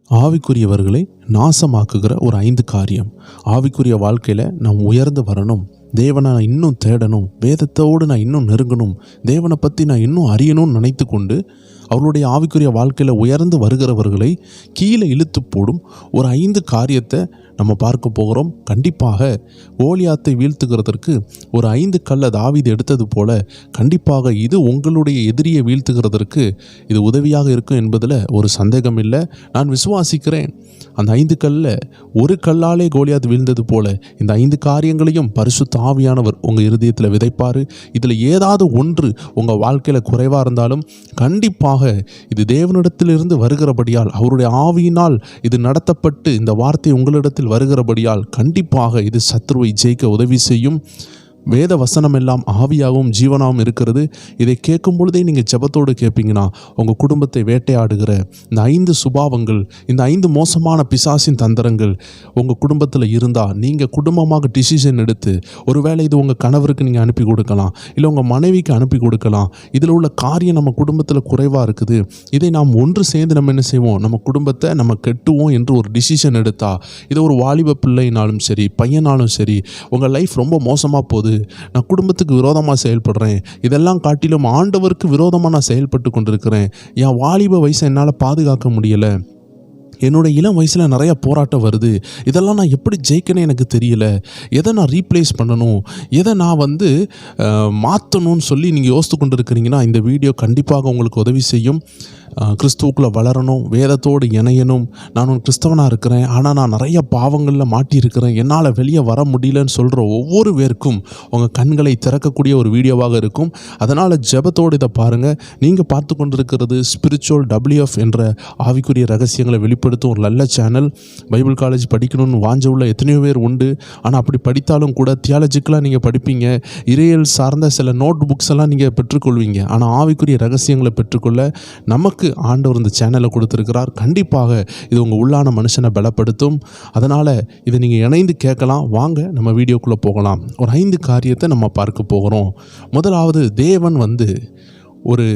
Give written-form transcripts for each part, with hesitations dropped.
ஆவிக்குரியவர்களை நாசமாக்குகிற ஒரு 5 காரியம். ஆவிக்குரிய வாழ்க்கையில் நாம் உயர்ந்து வரணும், தேவனை நான் இன்னும் தேடணும், வேதத்தோடு நான் இன்னும் நெருங்கணும், தேவனை பற்றி நான் இன்னும் அறியணும்னு நினைத்து கொண்டு அவர்களுடைய ஆவிக்குரிய வாழ்க்கையில் உயர்ந்து வருகிறவர்களை கீழே இழுத்து போடும் ஒரு 5 காரியத்தை நம்ம பார்க்க போகிறோம். கண்டிப்பாக கோலியாத்தை வீழ்த்துகிறதற்கு ஒரு 5 கல்லை தாவீது எடுத்தது போல கண்டிப்பாக இது உங்களுடைய எதிரியை வீழ்த்துகிறதற்கு இது உதவியாக இருக்கும் என்பதில் ஒரு சந்தேகம் இல்லை. நான் விசுவாசிக்கிறேன். அந்த 5 கல்லில் ஒரு கல்லாலே கோலியாத் வீழ்ந்தது போல இந்த 5 காரியங்களையும் பரிசுத்த ஆவியானவர் உங்கள் இருதயத்தில் விதைப்பார். இதில் ஏதாவது ஒன்று உங்கள் வாழ்க்கையில் குறைவாக இருந்தாலும் கண்டிப்பாக இது தேவனிடத்திலிருந்து வருகிறபடியால், அவருடைய ஆவியினால் இது நடத்தப்பட்டு இந்த வார்த்தை உங்களிடத்தில் வருகிறபடியால் கண்டிப்பாக இது சத்துருவை ஜெயிக்க உதவி செய்யும். வேத வசனம் எல்லாம் ஆவியாகவும் ஜீவனாகவும் இருக்கிறது. இதை கேட்கும் பொழுதே நீங்கள் ஜெபத்தோடு கேட்பீங்கன்னா உங்கள் குடும்பத்தை வேட்டையாடுகிற இந்த 5 சுபாவங்கள், இந்த 5 மோசமான பிசாசின் தந்திரங்கள் உங்கள் குடும்பத்தில் இருந்தால் நீங்கள் குடும்பமாக டிசிஷன் எடுத்து, ஒருவேளை இது உங்கள் கணவருக்கு நீங்கள் அனுப்பி கொடுக்கலாம், இல்லை உங்கள் மனைவிக்கு அனுப்பி கொடுக்கலாம். இதில் உள்ள காரியம் நம்ம குடும்பத்தில் குறைவாக இருக்குது, இதை நாம் ஒன்று சேர்ந்து நம்ம என்ன செய்வோம், நம்ம குடும்பத்தை நம்ம கெட்டுவோம் என்று ஒரு டிசிஷன் எடுத்தால், இது ஒரு வாலிப பிள்ளைனாலும் சரி பையனாலும் சரி, உங்கள் லைஃப் ரொம்ப மோசமாக போகுது, நான் குடும்பத்துக்கு விரோதமாக செயல்படுறேன், இதெல்லாம் காட்டிலும் ஆண்டவருக்கு விரோதமாக நான் செயல்பட்டு கொண்டிருக்கிறேன், என் வாலிப வயசை என்னால் பாதுகாக்க முடியலை, என்னோட இளம் வயசில் நிறைய போராட்டம் வருது, இதெல்லாம் நான் எப்படி ஜெயிக்கணும் எனக்கு தெரியல, எதை நான் ரீப்ளேஸ் பண்ணணும், எதை நான் மாற்றணும்னு சொல்லி நீங்கள் யோசித்து கொண்டு இருக்கிறீங்கன்னா இந்த வீடியோ கண்டிப்பாக உங்களுக்கு உதவி செய்யும். கிறிஸ்துவுக்குள்ளே வளரணும், வேதத்தோடு இணையணும். நான் ஒரு கிறிஸ்தவனாக இருக்கிறேன், ஆனால் நான் நிறைய பாவங்களில் மாட்டியிருக்கிறேன், என்னால் வெளியே வர முடியலன்னு சொல்கிற ஒவ்வொரு பேருக்கும் உங்கள் கண்களை திறக்கக்கூடிய ஒரு வீடியோவாக இருக்கும். அதனால் ஜெபத்தோடு இதை பாருங்கள். நீங்கள் பார்த்து கொண்டிருக்கிறது ஸ்பிரிச்சுவல் WF என்ற ஆவிக்குரிய ரகசியங்களை வெளிப்படுத்தும் ஒரு நல்ல சேனல். பைபிள் காலேஜ் படிக்கணும்னு வாஞ்ச உள்ள எத்தனையோ பேர் உண்டு. ஆனால் அப்படி படித்தாலும் கூட தியாலஜிக்கலாக நீங்கள் படிப்பீங்க, இறையியல் சார்ந்த சில நோட் புக்ஸ் எல்லாம் நீங்கள் பெற்றுக்கொள்வீங்க. ஆனால் ஆவிக்குரிய ரகசியங்களை பெற்றுக்கொள்ள நமக்கு ஆண்டவர் இந்த சேனலை கொடுத்திருக்கிறார். கண்டிப்பாக இது உங்கள் உள்ளான மனுஷனை பலப்படுத்தும். அதனால் இதை நீங்கள் இணைந்து கேட்கலாம். வாங்க நம்ம வீடியோக்குள்ளே போகலாம். ஒரு 5 காரியத்தை நம்ம பார்க்க போகிறோம். முதலாவது, தேவன் ஒரு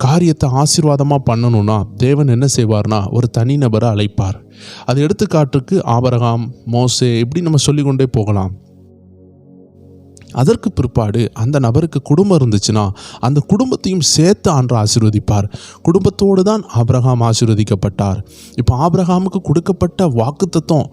காரியத்தை ஆசீர்வாதமாக பண்ணணும்னா தேவன் என்ன செய்வார்னா ஒரு தனிநபரை அழைப்பார். அது எடுத்துக்காட்டுக்கு ஆபிரகாம், மோசே, இப்படி நம்ம சொல்லிக்கொண்டே போகலாம். அதற்கு பிற்பாடு அந்த நபருக்கு குடும்பம் இருந்துச்சுன்னா அந்த குடும்பத்தையும் சேர்த்து ஆண்டவர் ஆசீர்வதிப்பார். குடும்பத்தோடு தான் ஆபிரகாம் ஆசீர்வதிக்கப்பட்டார். இப்போ ஆபிரகாமுக்கு கொடுக்கப்பட்ட வாக்குத்தத்தம்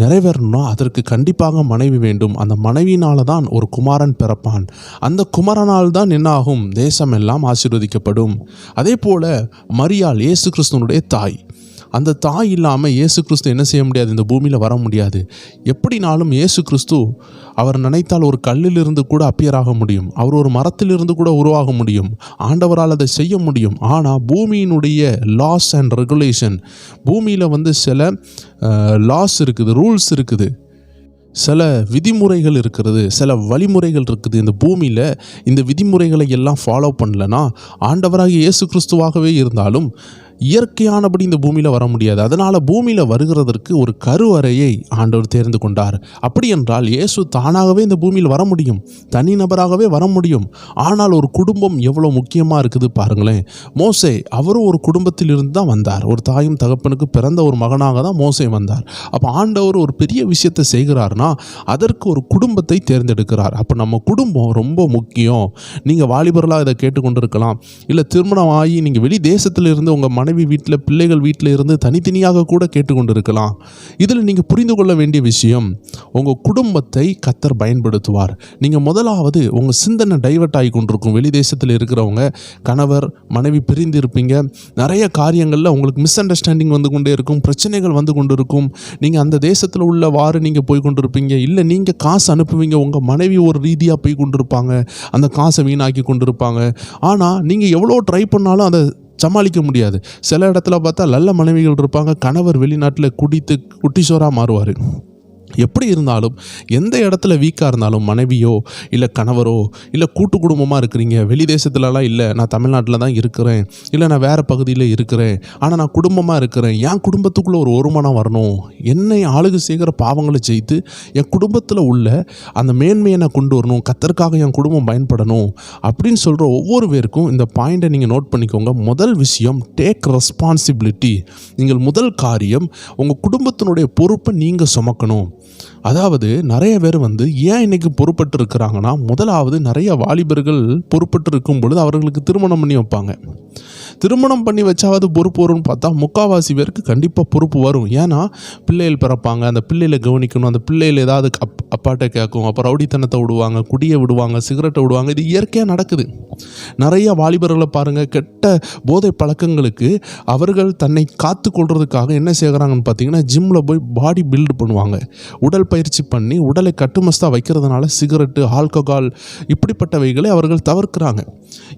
நிறைவேறணும்னா அதற்கு கண்டிப்பாக மனைவி வேண்டும். அந்த மனைவியினால தான் ஒரு குமாரன் பிறப்பான். அந்த குமாரனால் தான் என்ன ஆகும், தேசம் எல்லாம் ஆசீர்வதிக்கப்படும். அதே போல மரியாள் இயேசு கிறிஸ்துவனுடைய தாய். அந்த தாய் இல்லாமல் இயேசு கிறிஸ்து என்ன செய்ய முடியாது, இந்த பூமியில் வர முடியாது. எப்படினாலும் இயேசு கிறிஸ்து அவர் நினைத்தால் ஒரு கல்லிலிருந்து கூட அப்பியராக முடியும், அவர் ஒரு மரத்திலிருந்து கூட உருவாக முடியும், ஆண்டவரால் அதை செய்ய முடியும். ஆனால் பூமியினுடைய லாஸ் அண்ட் ரெகுலேஷன், பூமியில் சில லாஸ் இருக்குது, ரூல்ஸ் இருக்குது, சில விதிமுறைகள் இருக்கிறது, சில வழிமுறைகள் இருக்குது. இந்த பூமியில் இந்த விதிமுறைகளை எல்லாம் ஃபாலோ பண்ணலன்னா ஆண்டவராக இயேசு கிறிஸ்துவாகவே இருந்தாலும் இயற்கையானபடி இந்த பூமியில் வர முடியாது. அதனால் பூமியில் வருகிறதற்கு ஒரு கருவறையை ஆண்டவர் தேர்ந்து கொண்டார். அப்படி என்றால் இயேசு தானாகவே இந்த பூமியில் வர முடியும், தனிநபராகவே வர முடியும். ஆனால் ஒரு குடும்பம் எவ்வளோ முக்கியமாக இருக்குது பாருங்களேன். மோசே அவரும் ஒரு குடும்பத்தில் இருந்து தான் வந்தார். ஒரு தாயும் தகப்பனுக்கு பிறந்த ஒரு மகனாக தான் மோசே வந்தார். அப்போ ஆண்டவர் ஒரு பெரிய விஷயத்தை செய்கிறார்னா அதற்கு ஒரு குடும்பத்தை தேர்ந்தெடுக்கிறார். அப்போ நம்ம குடும்பம் ரொம்ப முக்கியம். நீங்கள் வாலிபர்களாக இதை கேட்டுக்கொண்டிருக்கலாம், இல்லை திருமணம் ஆகி நீங்கள் வெளி தேசத்தில் இருந்து உங்கள் மனைவி வீட்டில், பிள்ளைகள் வீட்டில் இருந்து தனித்தனியாக கூட கேட்டுக்கொண்டிருக்கலாம். இதில் நீங்கள் புரிந்து கொள்ள வேண்டிய விஷயம், உங்கள் குடும்பத்தை கர்த்தர் பயன்படுத்துவார். நீங்கள் முதலாவது உங்கள் சிந்தனை டைவர்ட் ஆகி கொண்டிருக்கும். வெளி தேசத்தில் இருக்கிறவங்க கணவர் மனைவி பிரிந்து இருப்பீங்க, நிறைய காரியங்களில் உங்களுக்கு மிஸ் அண்டர்ஸ்டாண்டிங் வந்து கொண்டே இருக்கும், பிரச்சனைகள் வந்து கொண்டு இருக்கும். நீங்கள் அந்த தேசத்தில் உள்ளவாறு நீங்கள் போய் கொண்டிருப்பீங்க, இல்லை நீங்கள் காசு அனுப்புவீங்க, உங்கள் மனைவி ஒரு ரீதியாக போய் கொண்டிருப்பாங்க, அந்த காசை வீணாக்கி கொண்டிருப்பாங்க. ஆனால் நீங்கள் எவ்வளோ ட்ரை பண்ணாலும் அதை சமாளிக்க முடியாது. சில இடத்துல பார்த்தா நல்ல மனைவிகள் இருப்பாங்க, கணவர் வெளிநாட்டில் குடித்து குட்டிச்சோராக மாறுவார். எப்படி இருந்தாலும் எந்த இடத்துல வீக்காக இருந்தாலும் மனைவியோ இல்லை கணவரோ இல்லை கூட்டு குடும்பமாக இருக்கிறீங்க, வெளி தேசத்துலலாம் இல்லை, நான் தமிழ்நாட்டில் தான் இருக்கிறேன், இல்லை நான் வேறு பகுதியில் இருக்கிறேன், ஆனால் நான் குடும்பமாக இருக்கிறேன், என் குடும்பத்துக்குள்ளே ஒரு ஒருமனம் வரணும், என்னை ஆளுகை செய்கிற பாவங்களை செய்து என் குடும்பத்தில் உள்ள அந்த மேன்மையை நான் கொண்டு வரணும், கர்த்தருக்காக என் குடும்பம் பயன்படணும் அப்படின்னு சொல்கிற ஒவ்வொரு பேருக்கும் இந்த பாயிண்ட்டை நீங்கள் நோட் பண்ணிக்கோங்க. முதல் விஷயம், டேக் ரெஸ்பான்சிபிலிட்டி. நீங்கள் முதல் காரியம், உங்கள் குடும்பத்தினுடைய பொறுப்பை நீங்கள் சுமக்கணும். அதாவது நிறைய பேர் ஏன் இன்னைக்கு பொறுப்பட்டு இருக்கிறாங்கன்னா, முதலாவது நிறைய வாலிபர்கள் பொறுப்பட்டு இருக்கும் பொழுது அவர்களுக்கு திருமணம் பண்ணி வைப்பாங்க. திருமணம் பண்ணி வச்சாவது பொறுப்பு வரும்னு பார்த்தா முக்கால்வாசி பேருக்கு கண்டிப்பாக பொறுப்பு வரும். ஏன்னா பிள்ளைகள் பிறப்பாங்க, அந்த பிள்ளைகளை கவனிக்கணும், அந்த பிள்ளைகள் ஏதாவது அப்பாட்ட கேட்கும், அப்போ ரவுடித்தனத்தை விடுவாங்க, குடியை விடுவாங்க, சிகரெட்டை விடுவாங்க. இது இயற்கையாக நடக்குது. நிறைய வாலிபர்களை பாருங்கள், கெட்ட போதை பழக்கங்களுக்கு அவர்கள் தன்னை காத்து கொள்றதுக்காக என்ன செய்கிறாங்கன்னு பார்த்தீங்கன்னா, ஜிம்மில் போய் பாடி பில்டு பண்ணுவாங்க, உடல் பயிற்சி பண்ணி உடலை கட்டுமஸ்தாக வைக்கிறதுனால சிகரெட்டு, ஆல்கஹால் இப்படிப்பட்டவைகளை அவர்கள் தவிர்க்கிறாங்க.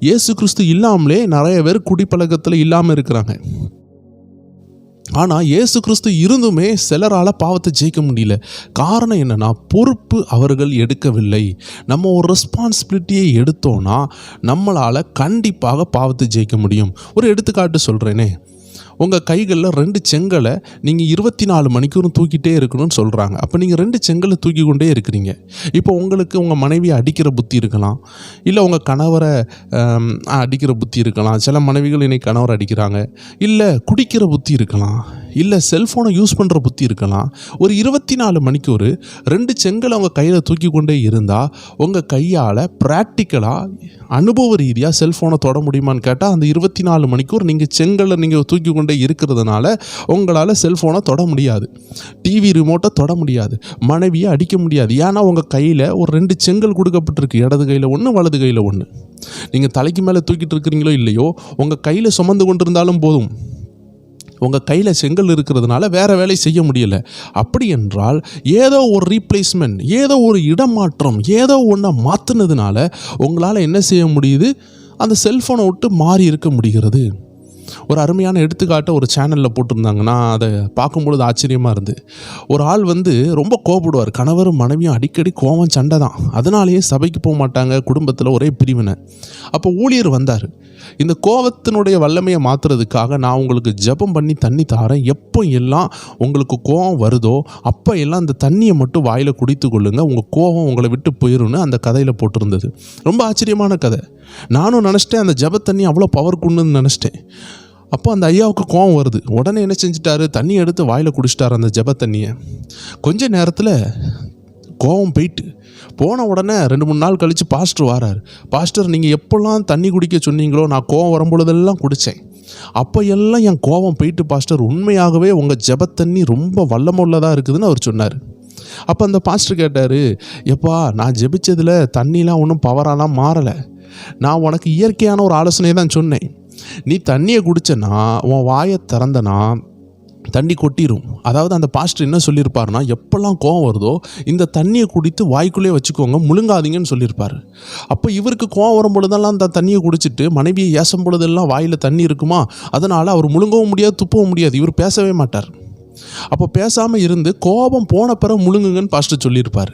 இயேசு கிறிஸ்து இல்லாமலே நிறைய பேர் குடிப்பழக்கத்தில் இல்லாமல் இருக்கிறாங்க. ஆனால் இயேசு கிறிஸ்து இருந்துமே சிலரால் பாவத்தை ஜெயிக்க முடியல. காரணம் என்னென்னா, பொறுப்பு அவர்கள் எடுக்கவில்லை. நம்ம ஒரு ரெஸ்பான்சிபிலிட்டியை எடுத்தோன்னா நம்மளால் கண்டிப்பாக பாவத்தை ஜெயிக்க முடியும். ஒரு எடுத்துக்காட்டு சொல்கிறேனே, உங்கள் கைகளில் 2 செங்கலை நீங்கள் 24 மணிக்கூறும் தூக்கிட்டே இருக்கணும்னு சொல்கிறாங்க. அப்போ நீங்கள் 2 செங்கலை தூக்கி கொண்டே இருக்கிறீங்க. இப்போ உங்களுக்கு உங்கள் மனைவியை அடிக்கிற புத்தி இருக்கலாம், இல்லை உங்கள் கணவரை அடிக்கிற புத்தி இருக்கலாம். சில மனைவிகள் இன்னைக்கு கணவரை அடிக்கிறாங்க. இல்லை குடிக்கிற புத்தி இருக்கலாம், இல்லை செல்ஃபோனை யூஸ் பண்ணுற புத்தி இருக்கலாம். ஒரு 24 மணிக்கூர் 2 செங்கலை உங்கள் கையில் தூக்கி கொண்டே இருந்தால் உங்கள் கையால் ப்ராக்டிக்கலாக அனுபவ ரீதியாக செல்ஃபோனை தொட முடியுமான்னு கேட்டால், அந்த 24 மணிக்கூர் நீங்கள் செங்கலை நீங்கள் தூக்கி கொண்டே இருக்கிறதுனால உங்களால் செல்ஃபோனை தொட முடியாது, டிவி ரிமோட்டை தொட முடியாது, மனைவியை அடிக்க முடியாது. ஏன்னா உங்கள் கையில் ஒரு 2 செங்கல் கொடுக்கப்பட்டிருக்கு, இடது கையில் 1, வலது கையில் 1. நீங்கள் தலைக்கு மேலே தூக்கிட்டு இருக்கிறீங்களோ இல்லையோ, உங்கள் கையில் சுமந்து கொண்டு இருந்தாலும் போதும், உங்கள் கையில் செங்கல் இருக்கிறதுனால வேறு வேலை செய்ய முடியலை. அப்படி என்றால் ஏதோ ஒரு ரீப்ளேஸ்மெண்ட், ஏதோ ஒரு இடமாற்றம், ஏதோ ஒன்றை மாற்றினதுனால உங்களால் என்ன செய்ய முடியுது, அந்த செல்ஃபோனை விட்டு மாறி இருக்க முடிகிறது. ஒரு அருமையான எடுத்துக்காட்டை ஒரு சேனலில் போட்டிருந்தாங்க. நான் அதை பார்க்கும்பொழுது ஆச்சரியமாக இருந்து, ஒரு ஆள் ரொம்ப கோபப்படுவார். கணவரும் மனைவியும் அடிக்கடி கோவம் சண்டை தான், அதனாலேயே சபைக்கு போக மாட்டாங்க, குடும்பத்தில் ஒரே பிரிவினை. அப்போ ஊழியர் வந்தார். இந்த கோவத்தினுடைய வல்லமையை மாற்றுறதுக்காக, நான் உங்களுக்கு ஜெபம் பண்ணி தண்ணி தாரேன், எப்போ எல்லாம் உங்களுக்கு கோவம் வருதோ அப்போ எல்லாம் அந்த தண்ணியை மட்டும் வாயில் குடித்து கொள்ளுங்க, உங்கள் கோவம் உங்களை விட்டு போயிடும்னு அந்த கதையில் போட்டிருந்தது. ரொம்ப ஆச்சரியமான கதை. நானும் நினச்சிட்டேன் அந்த ஜெப தண்ணி அவ்வளோ பவர் கொண்டுன்னு நினச்சிட்டேன். அப்போ அந்த ஐயாவுக்கு கோவம் வருது. உடனே என்ன செஞ்சிட்டாரு, தண்ணி எடுத்து வாயில் குடிச்சிட்டார் அந்த ஜெப தண்ணியை. கொஞ்ச நேரத்தில் கோவம் போன உடனே 2-3 நாள் கழித்து பாஸ்டர் வரார். பாஸ்டர், நீங்கள் எப்போல்லாம் தண்ணி குடிக்க சொன்னீங்களோ நான் கோவம் வரும்பொழுதெல்லாம் குடித்தேன், அப்போ எல்லாம் என் கோவம் போயிட்டு பாஸ்டர், உண்மையாகவே உங்கள் ஜெப தண்ணி ரொம்ப வல்லமுள்ளதாக இருக்குதுன்னு அவர் சொன்னார். அப்போ அந்த பாஸ்டர் கேட்டார், எப்பா நான் ஜெபிச்சதில் தண்ணிலாம் ஒன்றும் பவராலாம் மாறலை, நான் உனக்கு இயற்கையான ஒரு ஆலோசனை தான் சொன்னேன். நீ தண்ணியை குடிச்சனா, உன் வாயை திறந்தனா தண்ணி கொட்டிடும். அதாவது அந்த பாஸ்டர் என்ன சொல்லியிருப்பாருன்னா, எப்பெல்லாம் கோவம் வருதோ இந்த தண்ணியை குடித்து வாய்க்குள்ளே வச்சுக்கோங்க, முழுங்காதீங்கன்னு சொல்லியிருப்பார். அப்போ இவருக்கு கோவம் வரும் பொழுதெல்லாம் அந்த தண்ணியை குடிச்சிட்டு மனைவியை ஏசும் பொழுதெல்லாம் வாயில் தண்ணி இருக்குமா, அதனால் அவர் முழுங்கவும் முடியாது, துப்பவும் முடியாது, இவர் பேசவே மாட்டார். அப்போ பேசாமல் இருந்து கோபம் போன பிறகு முழுங்குங்கன்னு பாஸ்டர் சொல்லியிருப்பார்.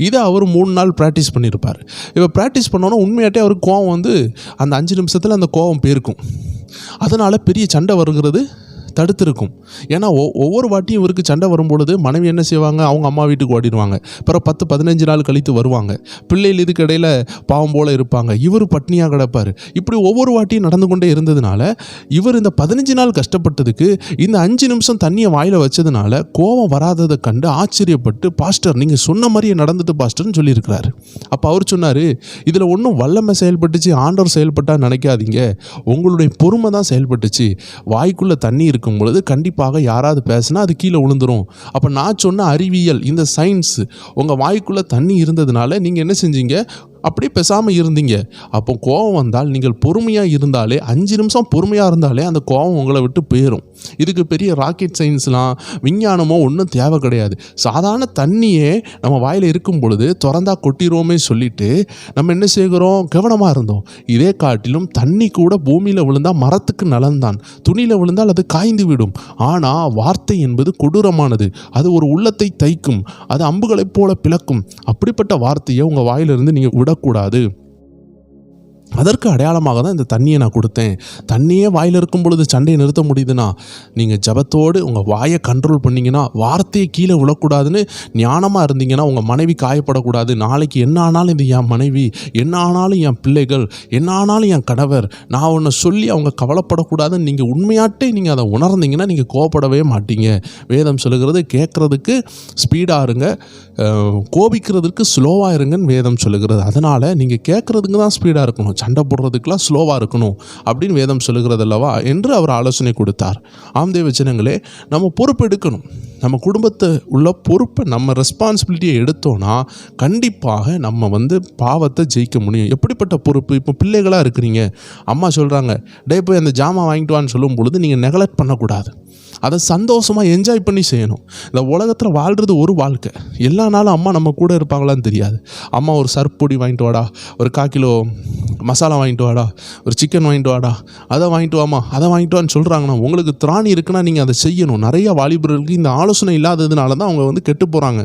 இதை அவர் 3 நாள் ப்ராக்டிஸ் பண்ணியிருப்பார். இப்போ ப்ராக்டிஸ் பண்ணோன்னா உண்மையாட்டே அவருக்கு கோவம் அந்த 5 நிமிஷத்தில் அந்த கோபம் போயிருக்கும். அதனால் பெரிய சண்டை வருகிறது தடுத்திருக்கும். ஏன்னா ஒவ்வொரு வாட்டியும் இவருக்கு சண்டை வரும்பொழுது மனைவி என்ன செய்வாங்க, அவங்க அம்மா வீட்டுக்கு ஓடிடுவாங்க. அப்புறம் 10-15 நாள் கழித்து வருவாங்க. பிள்ளைகள் இதுக்கு இடையில் பாவம் போல் இருப்பாங்க, இவர் பட்னியாக கிடப்பார். இப்படி ஒவ்வொரு வாட்டியும் நடந்து கொண்டே இருந்ததுனால இவர் இந்த 15 நாள் கஷ்டப்பட்டதுக்கு இந்த 5 நிமிஷம் தண்ணியை வாயில் வச்சதுனால கோபம் வராததை கண்டு ஆச்சரியப்பட்டு, பாஸ்டர் நீங்கள் சொன்ன மாதிரியே நடந்துட்டு பாஸ்டர்னு சொல்லியிருக்கிறாரு. அப்போ அவர் சொன்னார், இதில் ஒன்றும் வல்லமை செயல்பட்டுச்சு, ஆண்டவர் செயல்பட்டால் நினைக்காதீங்க, உங்களுடைய பொறுமை தான் செயல்பட்டுச்சு. வாய்க்குள்ளே தண்ணி இருக்கும் பொழுது கண்டிப்பாக யாராவது பேசினா அது கீழே விழுந்துரும். அப்போ நான் சொன்ன அறிவியல், இந்த சயின்ஸ் உங்கள் வாய்க்குள்ளே தண்ணி இருந்ததுனால நீங்கள் என்ன செஞ்சீங்க, அப்படியே பேசாமல் இருந்தீங்க. அப்போ கோபம் வந்தால் நீங்கள் பொறுமையாக இருந்தாலே 5 நிமிஷம் பொறுமையாக இருந்தாலே அந்த கோபம் உங்களை விட்டு போயிடும். இதுக்கு பெரிய ராக்கெட் சயின்ஸ்லாம் விஞ்ஞானமோ ஒன்றும் தேவை கிடையாது. சாதாரண தண்ணியே நம்ம வாயில் இருக்கும் பொழுது திறந்தா கொட்டிடுவோமே சொல்லிட்டு நம்ம என்ன செய்கிறோம், கவனமாக இருந்தோம். இதே காட்டிலும் தண்ணி கூட பூமியில் விழுந்தால் மரத்துக்கு நலன்தான், துணியில் விழுந்தால் அது காய்ந்து விடும். ஆனால் வார்த்தை என்பது கொடூரமானது. அது ஒரு உள்ளத்தை தைக்கும், அது அம்புகளைப் போல பிளக்கும். அப்படிப்பட்ட வார்த்தையை உங்கள் வாயிலிருந்து நீங்கள் விடக்கூடாது. அதற்கு அடையாளமாக தான் இந்த தண்ணியை நான் கொடுத்தேன். தண்ணியே வாயில் இருக்கும் பொழுது சண்டையை நிறுத்த முடியுதுன்னா, நீங்கள் ஜபத்தோடு உங்கள் வாயை கண்ட்ரோல் பண்ணிங்கன்னா, வார்த்தையை கீழே விழக்கூடாதுன்னு ஞானமாக இருந்தீங்கன்னா, உங்கள் மனைவி காயப்படக்கூடாது. நாளைக்கு என்ன ஆனாலும் இது என் மனைவி, என்ன ஆனாலும் என் பிள்ளைகள், என்ன ஆனாலும் என் கணவர், நான் ஒன்று சொல்லி அவங்க கவலைப்படக்கூடாதுன்னு நீங்கள் உண்மையாட்டே நீங்கள் அதை உணர்ந்தீங்கன்னா நீங்கள் கோபப்படவே மாட்டீங்க. வேதம் சொல்லுகிறது, கேட்குறதுக்கு ஸ்பீடாக இருங்க, கோபிக்கிறதுக்கு ஸ்லோவாக இருங்கன்னு வேதம் சொல்லுகிறது. அதனால் நீங்கள் கேட்குறதுக்கு தான் ஸ்பீடாக இருக்கணும், சண்டை போடுறதுக்கெலாம் ஸ்லோவாக இருக்கணும் அப்படின்னு வேதம் சொல்லுகிறது அல்லவா என்று அவர் ஆலோசனை கொடுத்தார். ஆம் தேவஜனங்களே, நம்ம பொறுப்பு எடுக்கணும். நம்ம குடும்பத்தை உள்ள பொறுப்பை, நம்ம ரெஸ்பான்சிபிலிட்டியை எடுத்தோன்னா கண்டிப்பாக நம்ம பாவத்தை ஜெயிக்க முடியும். எப்படிப்பட்ட பொறுப்பு? இப்போ பிள்ளைகளாக இருக்கிறீங்க, அம்மா சொல்கிறாங்க டே போய் அந்த ஜாமான் வாங்கிட்டு வான்னு சொல்லும் பொழுது நீங்கள் நெக்லெக்ட் பண்ணக்கூடாது. அதை சந்தோஷமாக என்ஜாய் பண்ணி செய்யணும். இந்த உலகத்தில் வாழ்கிறது ஒரு வாழ்க்கை. எல்லா நாளும் அம்மா நம்ம கூட இருப்பாங்களான்னு தெரியாது. அம்மா ஒரு சர்ப் பொடி வாங்கிட்டு வாடா, ஒரு 1/4 கிலோ மசாலா வாங்கிட்டு வாடா, ஒரு சிக்கன் வாங்கிட்டு வாடா, அதை வாங்கிட்டு வாமா, அதை வாங்கிட்டு வான்னு சொல்கிறாங்கன்னா உங்களுக்கு திராணி இருக்குன்னா நீங்கள் அதை செய்யணும். நிறைய வாலிபர்களுக்கு இந்த ஆலோசனை இல்லாததுனால தான் அவங்க கெட்டு போகிறாங்க.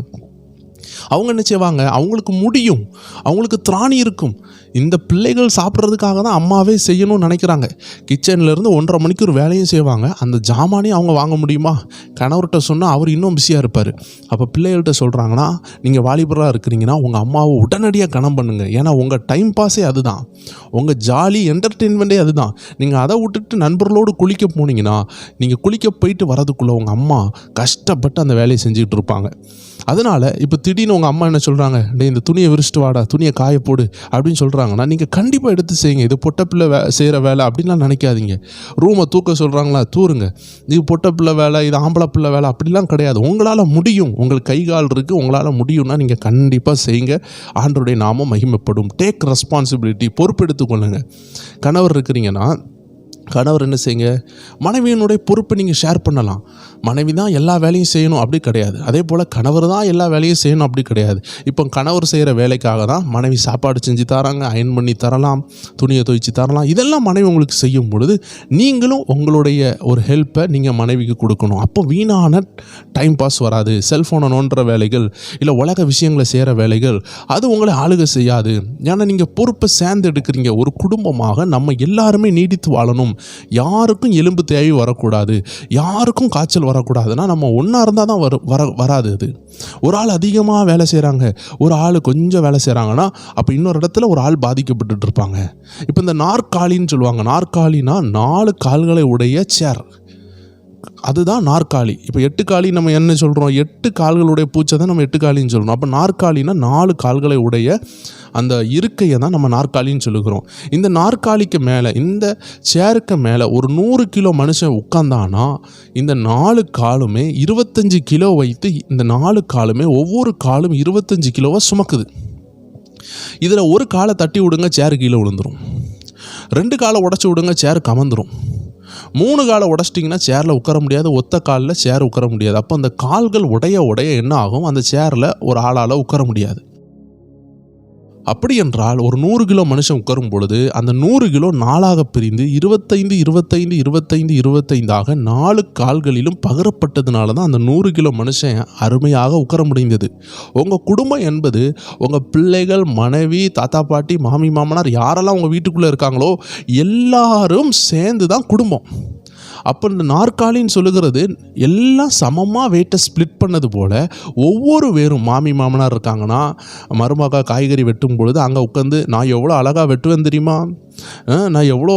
அவங்க என்ன செய்வாங்க, அவங்களுக்கு முடியும், அவங்களுக்கு திராணி இருக்கும். இந்த பிள்ளைகள் சாப்பிட்றதுக்காக தான் அம்மாவே செய்யணும்னு நினைக்கிறாங்க. கிச்சன்லேருந்து 1:30 மணிக்கு ஒரு வேலையும் செய்வாங்க. அந்த ஜாமானையும் அவங்க வாங்க முடியுமா? கணவர்கிட்ட சொன்னால் அவர் இன்னும் பிஸியாக இருப்பார். அப்போ பிள்ளைகள்கிட்ட சொல்கிறாங்கன்னா, நீங்கள் வாலிபராக இருக்கிறீங்கன்னா உங்கள் அம்மாவை உடனடியாக கணம் பண்ணுங்கள். ஏன்னா உங்கள் டைம் பாஸே அதுதான், உங்கள் ஜாலி என்டர்டெயின்மெண்ட்டே அதுதான். நீங்கள் அதை விட்டுட்டு நண்பர்களோடு குளிக்க போனீங்கன்னா, நீங்கள் குளிக்க போயிட்டு வரதுக்குள்ளே உங்கள் அம்மா கஷ்டப்பட்டு அந்த வேலையை செஞ்சுக்கிட்டு இருப்பாங்க. அதனால் இப்போ திடீர்னு உங்கள் அம்மா என்ன சொல்கிறாங்க, டே இந்த துணியை விரிச்சிட்டு வாடா, துணியை காய போடு அப்படின்னு சொல்கிறாங்கன்னா நீங்கள் கண்டிப்பாக எடுத்து செய்யுங்க. இது பொட்ட பிள்ளை செய்கிற வேலை அப்படின்லாம் நினைக்காதீங்க. ரூமை தூக்க சொல்கிறாங்களா, தூருங்க. இது பொட்ட பிள்ளை வேலை, இது ஆம்பளை பிள்ளை வேலை அப்படிலாம் கிடையாது. உங்களால் முடியும், உங்களுக்கு கை கால் இருக்குது, உங்களால் முடியும்னா நீங்கள் கண்டிப்பாக செய்யுங்க. ஆண்டவருடைய நாமம் மகிமைப்படும். டேக் ரெஸ்பான்சிபிலிட்டி, பொறுப்பு எடுத்துக்கொள்ளுங்க. கணவர் இருக்கிறீங்கன்னா கணவர் என்ன செய்யுங்க, மனைவியினுடைய பொறுப்பை நீங்கள் ஷேர் பண்ணலாம். மனைவி தான் எல்லா வேலையும் செய்யணும் அப்படி கிடையாது. அதே போல் கணவர் தான் எல்லா வேலையும் செய்யணும் அப்படி கிடையாது. இப்போ கணவர் செய்கிற வேலைக்காக தான் மனைவி சாப்பாடு செஞ்சு தராங்க, அயன் பண்ணி தரலாம், துணியை துவைச்சி தரலாம். இதெல்லாம் மனைவி உங்களுக்கு செய்யும் பொழுது நீங்களும் உங்களுடைய ஒரு ஹெல்ப்பை நீங்கள் மனைவிக்கு கொடுக்கணும். அப்போ வீணான டைம் பாஸ் வராது. செல்ஃபோனை நோண்டுற வேலைகள், இல்லை உலக விஷயங்களை செய்கிற வேலைகள், அது உங்களை ஆளுகை செய்யாது. ஏன்னா நீங்கள் பொறுப்பை சேர்ந்து எடுக்கிறீங்க. ஒரு குடும்பமாக நம்ம எல்லாருமே நீடித்து வாழணும். யாருக்கும் எலும்பு தேவை வரக்கூடாது, யாருக்கும் காய்ச்சல் வரக்கூடாதுன்னா நம்ம ஒன்றா இருந்தால் தான் வராது. அது ஒரு ஆள் அதிகமாக வேலை செய்கிறாங்க, ஒரு ஆள் கொஞ்சம் வேலை செய்கிறாங்கன்னா அப்போ இன்னொரு இடத்துல ஒரு ஆள் பாதிக்கப்பட்டு இருப்பாங்க. இப்போ இந்த நாற்காலின்னு சொல்லுவாங்க. நாற்காலினா 4 கால்களை உடைய சேர், அதுதான் நாற்காலி. இப்போ 8 காலி நம்ம என்ன சொல்கிறோம், 8 கால்களுடைய பூச்சை தான் நம்ம 8 காலின்னு சொல்கிறோம். அப்போ நாற்காலினா 4 கால்களை உடைய அந்த இருக்கையை தான் நம்ம நாற்காலின்னு சொல்லுகிறோம். இந்த நாற்காலிக்கு மேலே, இந்த சேருக்கு மேலே ஒரு 100 கிலோ மனுஷன் உட்காந்தானா இந்த 4 காலுமே 25 கிலோ வைத்து, இந்த 4 காலுமே ஒவ்வொரு காலும் 25 கிலோவை சுமக்குது. இதில் ஒரு காலை தட்டி விடுங்க, சேரு கீழே விழுந்துடும். 2 காலை உடச்சி விடுங்க, சேரு கமந்துடும். 3 காலை உடச்சிட்டிங்கன்னா சேரில் உட்கார முடியாது, ஒத்த காலில் சேர் உட்கார முடியாது. அப்போ அந்த கால்கள் உடைய என்ன ஆகும், அந்த சேரில் ஒரு ஆளால் உட்கார முடியாது. அப்படி என்றால் ஒரு 100 கிலோ மனுஷன் உட்காரும் பொழுது அந்த 100 கிலோ 4ஆக பிரிந்து 25 25 25 25ஆக 4 கால்களிலும் பகிரப்பட்டதுனால தான் அந்த 100 கிலோ மனுஷன் அருமையாக உட்கார முடிந்தது. உங்கள் குடும்பம் என்பது உங்கள் பிள்ளைகள், மனைவி, தாத்தா பாட்டி, மாமி மாமனார் யாரெல்லாம் உங்கள் வீட்டுக்குள்ளே இருக்காங்களோ எல்லாரும் சேர்ந்து தான் குடும்பம். அப்போ இந்த நாற்காலின்னு சொல்லுகிறது எல்லாம் சமமாக வெயிட்டை ஸ்ப்ளிட் பண்ணது போல் ஒவ்வொரு வேரும், மாமி மாமனார் இருக்காங்கன்னா மருமகா காய்கறி வெட்டும் பொழுது அங்கே உட்காந்து நான் எவ்வளோ அழகாக வெட்டுவேன் தெரியுமா, நான் எவ்வளோ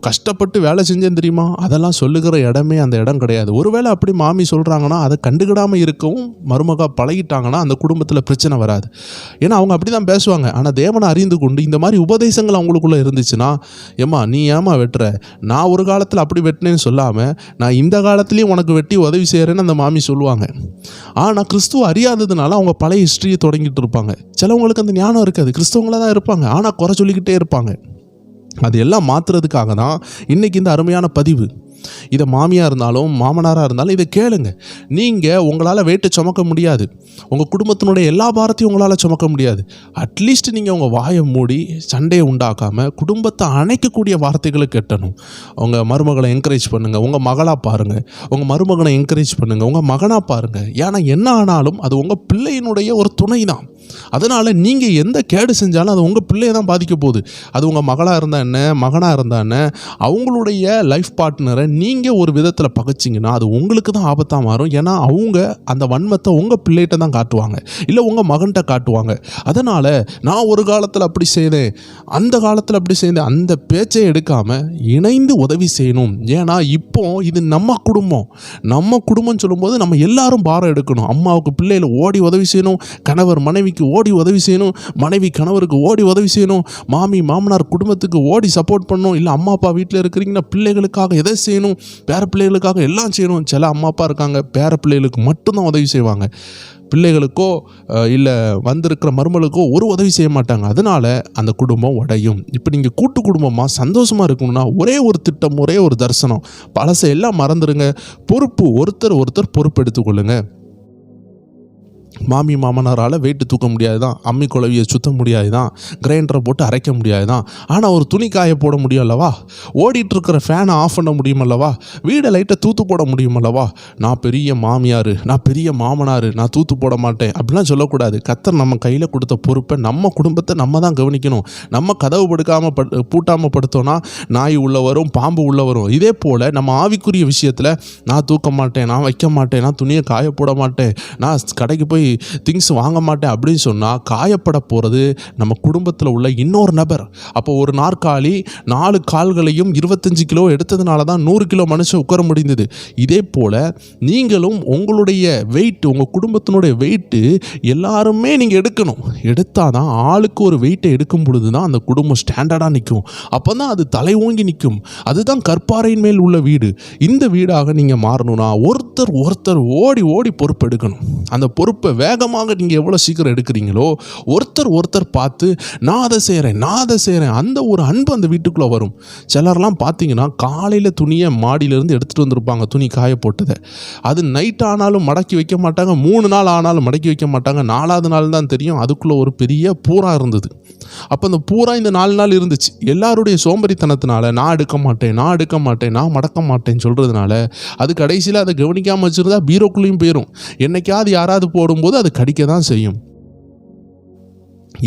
கஷ்டப்பட்டு வேலை செஞ்சேன் தெரியுமா, அதெல்லாம் சொல்லுகிற இடமே அந்த இடம் கிடையாது. ஒருவேளை அப்படி மாமி சொல்கிறாங்கன்னா அதை கண்டுக்கிடாமல் இருக்கவும் மருமகா பழகிட்டாங்கன்னா அந்த குடும்பத்தில் பிரச்சனை வராது. ஏன்னா அவங்க அப்படி தான் பேசுவாங்க. ஆனால் தேவனை அறிந்து கொண்டு இந்த மாதிரி உபதேசங்கள் அவங்களுக்குள்ளே இருந்துச்சுன்னா, ஏம்மா நீ ஏமா வெட்டுற, நான் ஒரு காலத்தில் அப்படி வெட்டினேன்னு சொல்லாமல் நான் இந்த காலத்துலேயும் உனக்கு வெட்டி உதவி செய்கிறேன்னு அந்த மாமி சொல்லுவாங்க. ஆனால் கிறிஸ்துவ அறியாததுனால அவங்க பழைய ஹிஸ்ட்ரியை தொடங்கிட்டு இருப்பாங்க. சிலவங்களுக்கு அந்த ஞானம் இருக்காது, கிறிஸ்தவங்களாக தான் இருப்பாங்க, ஆனால் குறை சொல்லிக்கிட்டே இருப்பாங்க. அது எல்லாம் மாற்றுறதுக்காக தான் இன்றைக்கி இந்த அருமையான பதிவு. இதை மாமியாக இருந்தாலும் மாமனாராக இருந்தாலும் இதை கேளுங்க. நீங்கள் உங்களால் வெயிட்டை சுமக்க முடியாது, உங்கள் குடும்பத்தினுடைய எல்லா பாரத்தையும் உங்களால் சுமக்க முடியாது. அட்லீஸ்ட் நீங்கள் உங்கள் வாயை மூடி சண்டையை உண்டாக்காமல் குடும்பத்தை அணைக்கக்கூடிய வார்த்தைகளை கேட்டணும். உங்கள் மருமகளை என்கரேஜ் பண்ணுங்கள், உங்கள் மகளாக பாருங்கள், உங்கள் மருமகனை என்கரேஜ் பண்ணுங்கள், உங்கள் மகனாக பாருங்கள். ஏன்னா என்ன ஆனாலும் அது உங்கள் பிள்ளையினுடைய ஒரு துணை தான். அதனால் நீங்கள் எந்த கேடு செஞ்சாலும் அது உங்கள் பிள்ளையை தான் பாதிக்க போகுது. அது உங்கள் மகளாக இருந்தால் என்ன, மகனாக இருந்தால் என்ன, அவங்களுடைய லைஃப் பார்ட்னரை நீங்கள் ஒரு விதத்தில் பகைச்சிங்கன்னா அது உங்களுக்கு தான் ஆபத்தாக மாறும். ஏன்னா அவங்க அந்த வன்மத்தை உங்கள் பிள்ளைகிட்ட தான் காட்டுவாங்க, இல்லை உங்கள் மகன்கிட்ட காட்டுவாங்க. அதனால் நான் ஒரு காலத்தில் அப்படி செய்தேன், அந்த காலத்தில் அப்படி செய்தேன், அந்த பேச்சை எடுக்காமல் இணைந்து உதவி செய்யணும். ஏன்னா இப்போ இது நம்ம குடும்பம் சொல்லும்போது நம்ம எல்லாரும் பாரம் எடுக்கணும். அம்மாவுக்கு பிள்ளைகளை ஓடி உதவி செய்யணும், கணவர் மனைவிக்கு ஓடி உதவி செய்யணும், மனைவி கணவருக்கு ஓடி உதவி செய்யணும், மாமி மாமனார் குடும்பத்துக்கு ஓடி சப்போர்ட் பண்ணணும். இல்லை அம்மா அப்பா வீட்டில் இருக்கிறீங்கன்னா பிள்ளைகளுக்காக எதை செய்யணும், பேர பிள்ளைகளுக்காக எல்லாம் செய்யணும். சில அம்மா அப்பா இருக்காங்க, பேர பிள்ளைகளுக்கு மட்டும்தான் உதவி செய்வாங்க, பிள்ளைகளுக்கோ இல்லை வந்திருக்கிற மருமகளுக்கோ ஒரு உதவி செய்ய மாட்டாங்க. அதனால் அந்த குடும்பம் உடையும். இப்போ நீங்கள் கூட்டு குடும்பமாக சந்தோஷமாக இருக்கணும்னா ஒரே ஒரு திட்டம், ஒரே ஒரு தரிசனம். பழசை எல்லாம் மறந்துடுங்க. பொறுப்பு, ஒருத்தர் பொறுப்பு எடுத்துக்கொள்ளுங்க. மாமி மாமனாரால் வெயிட்டு தூக்க முடியாது தான், அம்மி குழவியை சுற்ற முடியாது தான், கிரைண்டரை போட்டு அரைக்க முடியாது தான், ஆனால் ஒரு துணி காய போட முடியும் அல்லவா, ஓடிட்டுருக்கிற ஃபேனை ஆஃப் பண்ண முடியும் அல்லவா, வீடை லைட்டை தூத்து போட முடியும் அல்லவா. நான் பெரிய மாமியார், நான் பெரிய மாமனார், நான் தூத்து போட மாட்டேன் அப்படிலாம் சொல்லக்கூடாது. கர்த்தர் நம்ம கையில் கொடுத்த பொறுப்பை, நம்ம குடும்பத்தை நம்ம தான் கவனிக்கணும். நம்ம கதவு பூட்டாமல் படுத்தோன்னா நாய் உள்ளே வரும், பாம்பு உள்ளே வரும். இதே போல் நம்ம ஆவிக்குரிய விஷயத்தில் நான் தூக்க மாட்டேன், நான் வைக்க மாட்டேன், நான் துணியை காய போட மாட்டேன், நான் கடைக்கு போய் திங்ஸ் வாங்க மாட்டேன் அப்படின்னு சொன்னால் காயப்பட போகிறது நம்ம குடும்பத்தில் உள்ள இன்னொரு நபர். அப்போ ஒரு நாற்காலி 4 கால்களையும் 25 கிலோ எடுத்ததுனால தான் 100 கிலோ மனுஷன் உட்கார முடிந்தது. இதே போல் நீங்களும் உங்களுடைய வெயிட், உங்கள் குடும்பத்தினுடைய வெயிட்டு எல்லாருமே நீங்கள் எடுக்கணும். எடுத்தால் தான் ஆளுக்கு ஒரு வெயிட்டை எடுக்கும் பொழுது தான் அந்த குடும்பம் ஸ்டாண்டர்டாக நிற்கும். அப்போ தான் அது தலை ஓங்கி நிற்கும். அதுதான் கற்பாறையின் மேல் உள்ள வீடு. இந்த வீடாக நீங்கள் மாறணும்னா ஒருத்தர் ஓடி பொறுப்பு எடுக்கணும். அந்த பொறுப்பை வேகமாக நீங்கள் எவ்வளோ சீக்கிரம் எடுக்கிறீங்களோ ஒருத்தர் பார்த்து நான் அதை செய்கிறேன், அந்த ஒரு அன்பு அந்த வீட்டுக்குள்ளே வரும். சிலர்லாம் பார்த்தீங்கன்னா காலையில் துணியை மாடியிலேருந்து எடுத்துகிட்டு வந்திருப்பாங்க, துணி காய போட்டதை. அது நைட் ஆனாலும் மடக்கி வைக்க மாட்டாங்க, 3 நாள் ஆனாலும் மடக்கி வைக்க மாட்டாங்க. 4வது நாள் தான் தெரியும் அதுக்குள்ளே ஒரு பெரிய பூரா இருந்தது. அப்போ அந்த பூரா இந்த 4 நாள் இருந்துச்சு. எல்லாருடைய சோம்பரித்தனத்தினால நான் எடுக்க மாட்டேன், நான் மடக்க மாட்டேன்னு சொல்கிறதுனால அது கடைசியில் அதை கவனிக்காமல் வச்சுருந்தா பீரோக்குள்ளேயும் போயிடும். என்னைக்காவது யாராவது போடும்போது அது கடிக்க தான் செய்யும்.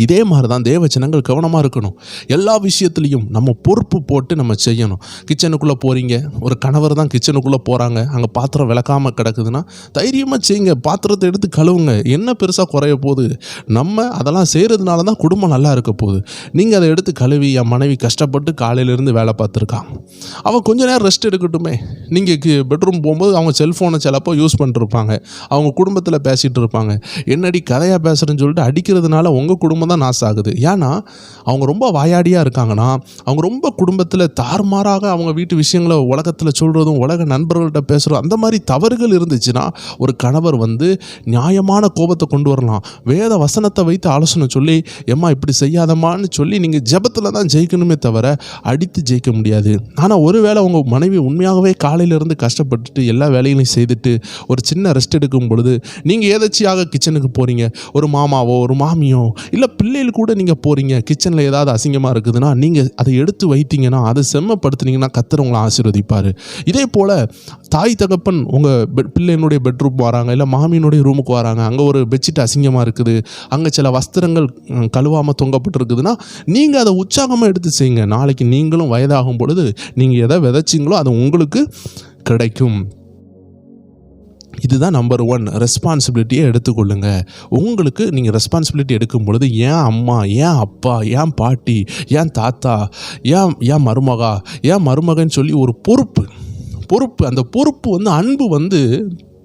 இதே மாதிரி தான் தேவச்சனங்கள் கவனமாக இருக்கணும். எல்லா விஷயத்துலையும் நம்ம பொறுப்பு போட்டு நம்ம செய்யணும். கிச்சனுக்குள்ளே போகிறீங்க, ஒரு கணவர் தான் கிச்சனுக்குள்ளே போகிறாங்க, அங்கே பாத்திரம் விளக்காமல் கிடக்குதுன்னா தைரியமாக செய்யுங்க, பாத்திரத்தை எடுத்து கழுவுங்க. என்ன பெருசாக குறைய போகுது? நம்ம அதெல்லாம் செய்கிறதுனால தான் குடும்பம் நல்லா இருக்க போகுது. நீங்கள் அதை எடுத்து கழுவி, என் மனைவி கஷ்டப்பட்டு காலையிலேருந்து வேலை பார்த்துருக்காங்க, அவன் கொஞ்ச நேரம் ரெஸ்ட் எடுக்கட்டுமே. நீங்கள் பெட்ரூம் போகும்போது அவங்க செல்ஃபோனை சிலப்போ யூஸ் பண்ணிட்டுருப்பாங்க, அவங்க குடும்பத்தில் பேசிகிட்டு இருப்பாங்க. என்னடி கதையாக பேசுகிறேன்னு சொல்லிட்டு அடிக்கிறதுனால உங்கள் குடும்பம் தான் நாசம் ஆகுது. ஏன்னா அவங்க ரொம்ப வாயாடியாக இருக்காங்கன்னா, அவங்க ரொம்ப குடும்பத்தில் தாறுமாறாக அவங்க வீட்டு விஷயங்களை உலகத்தில் சொல்கிறதும், உலக நண்பர்கள்ட்ட பேசுகிறோம், அந்த மாதிரி தவறுகள் இருந்துச்சுன்னா ஒரு கணவர் நியாயமான கோபத்தை கொண்டு வரலாம். வேத வசனத்தை வைத்து ஆலோசனை சொல்லி, எம்மா இப்படி செய்யாதம்மான்னு சொல்லி நீங்கள் ஜெபத்தில் தான் ஜெயிக்கணுமே தவிர அடித்து ஜெயிக்க முடியாது. ஆனால் ஒருவேளை உங்கள் மனைவி உண்மையாகவே காலையிலேருந்து கஷ்டப்பட்டுட்டு எல்லா வேலைகளையும் செய்துட்டு ஒரு சின்ன ரெஸ்ட் எடுக்கும் பொழுது நீங்கள் ஏதாச்சியாக கிச்சனுக்கு போகிறீங்க, ஒரு மாமாவோ ஒரு மாமியோ இல்லை பிள்ளைகள் கூட நீங்கள் போகிறீங்க, கிச்சனில் ஏதாவது அசிங்கமாக இருக்குதுன்னா நீங்கள் அதை எடுத்து வைத்தீங்கன்னா, அதை செம்மப்படுத்துனீங்கன்னா கர்த்தர் உங்களை ஆசீர்வதிப்பார். இதே போல் தாய் தகப்பன் உங்கள் பிள்ளையினுடைய பெட்ரூம் வராங்க, இல்லை மாமியினுடைய ரூமுக்கு வராங்க, அங்கே ஒரு பெட்ஷீட் அசிங்கமாக இருக்குது, அங்கே சில வஸ்திரங்கள் கழுவாமல் தொங்கப்பட்டிருக்குதுன்னா நீங்கள் அதை உற்சாகமாக எடுத்து செய்யுங்க. நாளைக்கு நீங்களும் வயதாகும் பொழுது நீங்கள் எதை விதைச்சிங்களோ அது உங்களுக்கு கிடைக்கும். இதுதான் நம்பர் 1, ரெஸ்பான்சிபிலிட்டியை எடுத்துக்கொள்ளுங்க. உங்களுக்கு நீங்கள் ரெஸ்பான்சிபிலிட்டி எடுக்கும் பொழுது என் அம்மா, என் அப்பா, என் பாட்டி, என் தாத்தா, என் மருமகன்னு சொல்லி ஒரு பொறுப்பு, அந்த பொறுப்பு அன்பு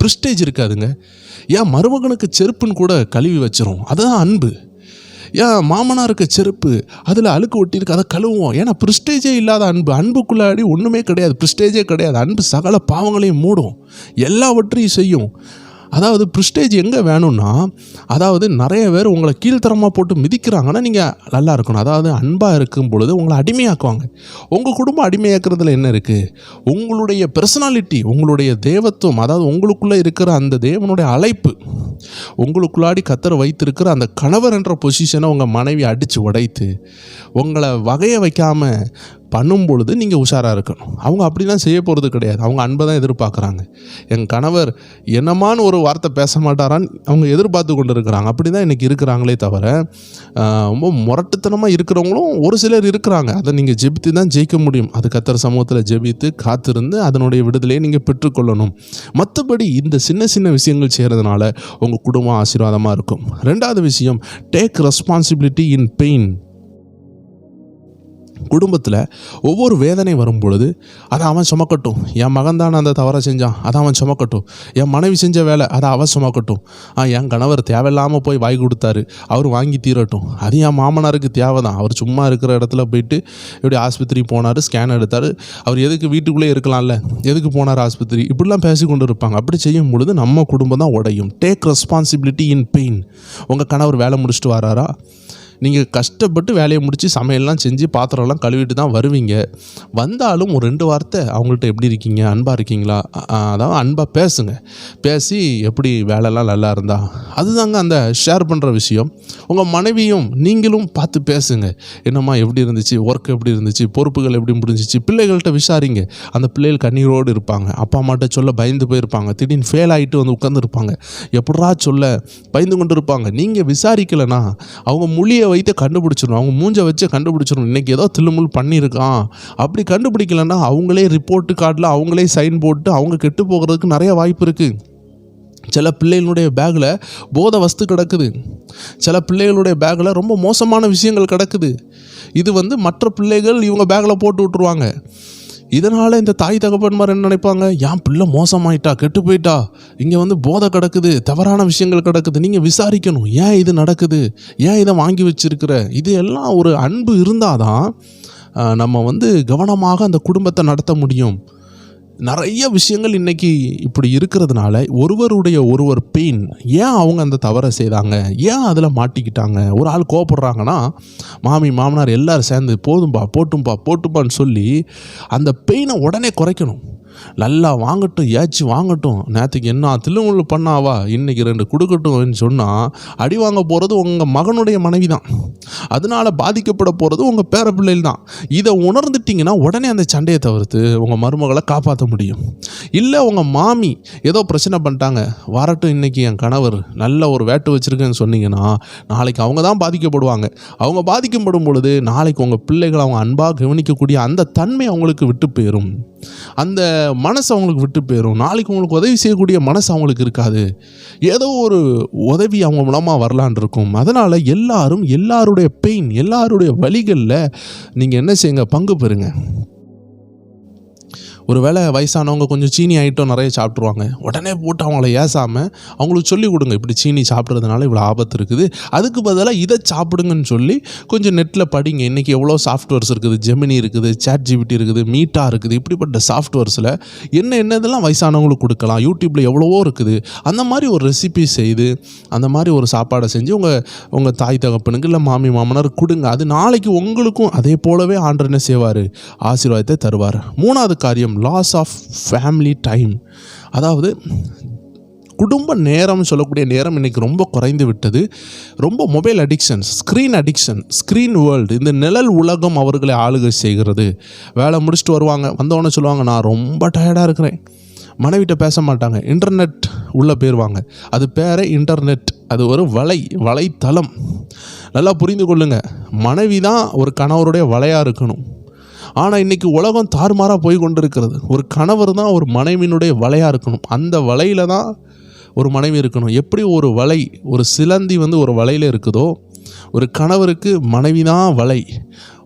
ப்ரிஸ்டேஜ் இருக்காதுங்க. என் மருமகனுக்கு செருப்புன்னு கூட கழுவி வச்சிரும், அதுதான் அன்பு. ஏன் மாமனாருக்கு செருப்பு அதில் அழுக்கு ஒட்டியிருக்கு, அதை கழுவுவோம். ஏன்னா ப்ரிஸ்டேஜே இல்லாத அன்புக்குள்ளாடி ஒன்றுமே கிடையாது, ப்ரிஸ்டேஜே கிடையாது. அன்பு சகல பாவங்களையும் மூடும், எல்லாவற்றையும் செய்யும். அதாவது ப்ரிஸ்டேஜ் எங்கே வேணும்னா, அதாவது நிறைய பேர் உங்களை கீழ்த்தரமாக போட்டு மிதிக்கிறாங்கன்னா நீங்கள் நல்லா இருக்கணும். அதாவது அன்பாக இருக்கும் பொழுது உங்களை அடிமையாக்குவாங்க. உங்கள் குடும்பம் அடிமையாக்குறதுல என்ன இருக்குது? உங்களுடைய பர்சனாலிட்டி, உங்களுடைய தேவத்துவம், அதாவது உங்களுக்குள்ளே இருக்கிற அந்த தேவனுடைய அழைப்பு, உங்களுக்குள்ளாடி கர்த்தர் வைத்திருக்கிற அந்த கணவர் என்ற பொசிஷனை உங்கள் மனைவி அடித்து உடைத்து உங்களை வகைய வைக்காமல் பண்ணும் பொழுது நீங்கள் உஷாராக இருக்கணும். அவங்க அப்படிலாம் செய்ய போகிறது கிடையாது. அவங்க அன்பை தான் எதிர்பார்க்குறாங்க. என் கணவர் என்னமான்னு ஒரு வார்த்தை பேச மாட்டாரான்னு அவங்க எதிர்பார்த்து கொண்டு இருக்கிறாங்க. அப்படி தான் இன்றைக்கி இருக்கிறாங்களே தவிர, ரொம்ப முரட்டுத்தனமாக இருக்கிறவங்களும் ஒரு சிலர் இருக்கிறாங்க. அதை நீங்கள் ஜெபித்து தான் ஜெயிக்க முடியும். அது கர்த்தர் சமூகத்தில் ஜெபித்து காத்திருந்து அதனுடைய விடுதலையை நீங்கள் பெற்றுக்கொள்ளணும். மற்றபடி இந்த சின்ன சின்ன விஷயங்கள் செய்கிறதுனால உங்கள் குடும்பம் ஆசீர்வாதமாக இருக்கும். ரெண்டாவது விஷயம், டேக் ரெஸ்பான்சிபிலிட்டி இன் பெயின். குடும்பத்தில் ஒவ்வொரு வேதனை வரும் பொழுது அதை அவன் சுமக்கட்டும். என் மகன் தான் அந்த தவறை செஞ்சான், அதை அவன் சுமக்கட்டும். என் மனைவி செஞ்ச வேலை அதை அவன் சுமக்கட்டும். என் கணவர் தேவையில்லாமல் போய் வாய் கொடுத்தாரு, அவர் வாங்கி தீரட்டும். அது என் மாமனாருக்கு தேவை தான். அவர் சும்மா இருக்கிற இடத்துல போயிட்டு இப்படி ஆஸ்பத்திரி போனார், ஸ்கேன் எடுத்தார். அவர் எதுக்கு வீட்டுக்குள்ளே இருக்கலாம்ல, எதுக்கு போனார் ஆஸ்பத்திரி, இப்படிலாம் பேசி கொண்டு இருப்பாங்க. அப்படி செய்யும் பொழுது நம்ம குடும்பம் தான் உடையும். டேக் ரெஸ்பான்சிபிலிட்டி இன் பெயின். உங்கள் கணவர் வேலை முடிச்சுட்டு வராரா, நீங்கள் கஷ்டப்பட்டு வேலையை முடித்து சமையல்லாம் செஞ்சு பாத்திரம்லாம் கழுவிட்டு தான் வருவீங்க. வந்தாலும் ஒரு 2 வார்த்தை அவங்கள்ட்ட எப்படி இருக்கீங்க, அன்பாக இருக்கீங்களா, அதாவது அன்பாக பேசுங்க. பேசி எப்படி வேலைலாம் நல்லா இருந்தா, அதுதாங்க அந்த ஷேர் பண்ணுற விஷயம். உங்கள் மனைவியும் நீங்களும் பார்த்து பேசுங்க. என்னம்மா எப்படி இருந்துச்சு, ஒர்க் எப்படி இருந்துச்சு, பொறுப்புகள் எப்படி முடிஞ்சிச்சு. பிள்ளைகள்கிட்ட விசாரிங்க. அந்த பிள்ளைகள் கண்ணீரோடு இருப்பாங்க. அப்பா அம்மாட்ட சொல்ல பயந்து போயிருப்பாங்க. திடீர்னு ஃபெயில் ஆகிட்டு வந்து உட்காந்துருப்பாங்க. எப்படா சொல்ல பயந்து கொண்டு இருப்பாங்க. நீங்கள் விசாரிக்கலைன்னா அவங்க மொழியை வைத்து கண்டுபிடிச்சிடணும். அவங்க மூஞ்சை வச்சு கண்டுபிடிச்சிடணும். இன்றைக்கி ஏதோ தில்லுமுள் பண்ணியிருக்கான். அப்படி கண்டுபிடிக்கலன்னா அவங்களே ரிப்போர்ட்டு கார்டில் அவங்களே சைன் போட்டு அவங்க கெட்டு போகிறதுக்கு நிறைய வாய்ப்பு இருக்குது. சில பிள்ளைகளுடைய பேக்கில் போதை வஸ்து கிடக்குது. சில பிள்ளைகளுடைய பேக்கில் ரொம்ப மோசமான விஷயங்கள் கிடக்குது. இது மற்ற பிள்ளைகள் இவங்க பேக்கில் போட்டு விட்ருவாங்க. இதனால் இந்த தாய் தகப்பன்மார் என்ன நினைப்பாங்க, என் பிள்ளை மோசமாயிட்டா, கெட்டு போயிட்டா, இங்கே போதை கிடக்குது, தவறான விஷயங்கள் கிடக்குது. நீங்கள் விசாரிக்கணும், ஏன் இது நடக்குது, ஏன் இதை வாங்கி வச்சிருக்கிற. இது எல்லாம் ஒரு அன்பு இருந்தால் தான் நம்ம கவனமாக அந்த குடும்பத்தை நடத்த முடியும். நிறைய விஷயங்கள் இன்றைக்கி இப்படி இருக்கிறதுனால ஒருவர் பெயின், ஏன் அவங்க அந்த தவறை செய்தாங்க, ஏன் அதில் மாட்டிக்கிட்டாங்க. ஒரு ஆள் கோபப்படுறாங்கன்னா மாமி மாமனார் எல்லோரும் சேர்ந்து போதும்பா போட்டுப்பான்னு சொல்லி அந்த பெயினை உடனே குறைக்கணும். நல்லா வாங்கட்டும், ஏச்சு வாங்கட்டும், நேற்றுக்கு என்ன தில்லுமுள்ளு பண்ணாவா, இன்றைக்கி 2 கொடுக்கட்டும்னு சொன்னால் அடி வாங்க போகிறது உங்கள் மகனுடைய மனைவி தான். அதனால் பாதிக்கப்பட போகிறது உங்கள் பேர பிள்ளைகள் தான். இதை உணர்ந்துட்டிங்கன்னா உடனே அந்த சண்டையை தவிர்த்து உங்கள் மருமகளை காப்பாற்ற முடியும். இல்லை உங்கள் மாமி ஏதோ பிரச்சனை பண்ணிட்டாங்க, வரட்டும், இன்றைக்கி என் கணவர் நல்ல ஒரு வேட்டு வச்சுருக்கேன்னு சொன்னீங்கன்னா நாளைக்கு அவங்க தான் பாதிக்கப்படுவாங்க. அவங்க பாதிக்கப்படும் பொழுது நாளைக்கு உங்கள் பிள்ளைகளை அவங்க அன்பாக கவனிக்கக்கூடிய அந்த தன்மை அவங்களுக்கு விட்டு போயிடும். அந்த மனசு அவங்களுக்கு விட்டு போயிடும். நாளைக்கு உங்களுக்கு உதவி செய்யக்கூடிய மனசு அவங்களுக்கு இருக்காது. ஏதோ ஒரு உதவி அவங்க மூலமாக வரலான் இருக்கும். அதனால் எல்லாருடைய பெயின், எல்லாருடைய வலிகளில் நீங்கள் என்ன செய்யுங்க, பங்கு பெறுங்க. ஒரு வேளை வயசானவங்க கொஞ்சம் சீனி ஐட்டம் நிறைய சாப்பிட்ருவாங்க. உடனே போட்டு அவங்கள ஏசாமல் அவங்களுக்கு சொல்லிக் கொடுங்க, இப்படி சீனி சாப்பிட்றதுனால இவ்வளோ ஆபத்து இருக்குது, அதுக்கு பதிலாக இதை சாப்பிடுங்கன்னு சொல்லி கொஞ்சம் நெட்டில் படிங்க. இன்றைக்கி எவ்வளோ சாஃப்ட்வேர்ஸ் இருக்குது, ஜெமினி இருக்குது, ChatGPT இருக்குது, மீட்டா இருக்குது. இப்படிப்பட்ட சாஃப்ட்வேர்ஸில் என்னதெல்லாம் வயசானவங்களுக்கு கொடுக்கலாம், யூடியூப்பில் எவ்வளவோ இருக்குது. அந்த மாதிரி ஒரு ரெசிபி செய்து அந்த மாதிரி ஒரு சாப்பாடை செஞ்சு உங்கள் தாய் தகப்பனுக்கு இல்லை மாமி மாமனார் கொடுங்க. அது நாளைக்கு உங்களுக்கும் அதே போலவே ஆண்டவர் என்ன செய்வார், ஆசீர்வாதத்தை தருவார். 3வது காரியம், லாஸ் ஆஃப் ஃபேமிலி டைம். அதாவது குடும்ப நேரம் சொல்லக்கூடிய நேரம் இன்றைக்கி ரொம்ப குறைந்து விட்டது. ரொம்ப மொபைல் அடிக்ஷன், ஸ்க்ரீன் வேர்ல்டு, இந்த நிழல் உலகம் அவர்களை ஆளுகை செய்கிறது. வேலை முடிச்சுட்டு வருவாங்க, வந்தவொடனே சொல்லுவாங்க, நான் ரொம்ப டயர்டாக இருக்கிறேன். மனைவிட்ட பேச மாட்டாங்க, இன்டர்நெட் உள்ளே போயிடுவாங்க. அது பேரே இன்டர்நெட், அது ஒரு வலைத்தளம். நல்லா புரிந்து கொள்ளுங்கள், மனைவி தான் ஒரு கணவருடைய வலையாக இருக்கணும். ஆனால் இன்றைக்கி உலகம் தாறுமாறாக போய் கொண்டு இருக்கிறது. ஒரு கணவர் தான் ஒரு மனைவியினுடைய வலையாக இருக்கணும். அந்த வலையில் தான் ஒரு மனைவி இருக்கணும். எப்படி ஒரு வலை, ஒரு சிலந்தி ஒரு வலையில் இருக்குதோ, ஒரு கணவருக்கு மனைவி தான் வலை,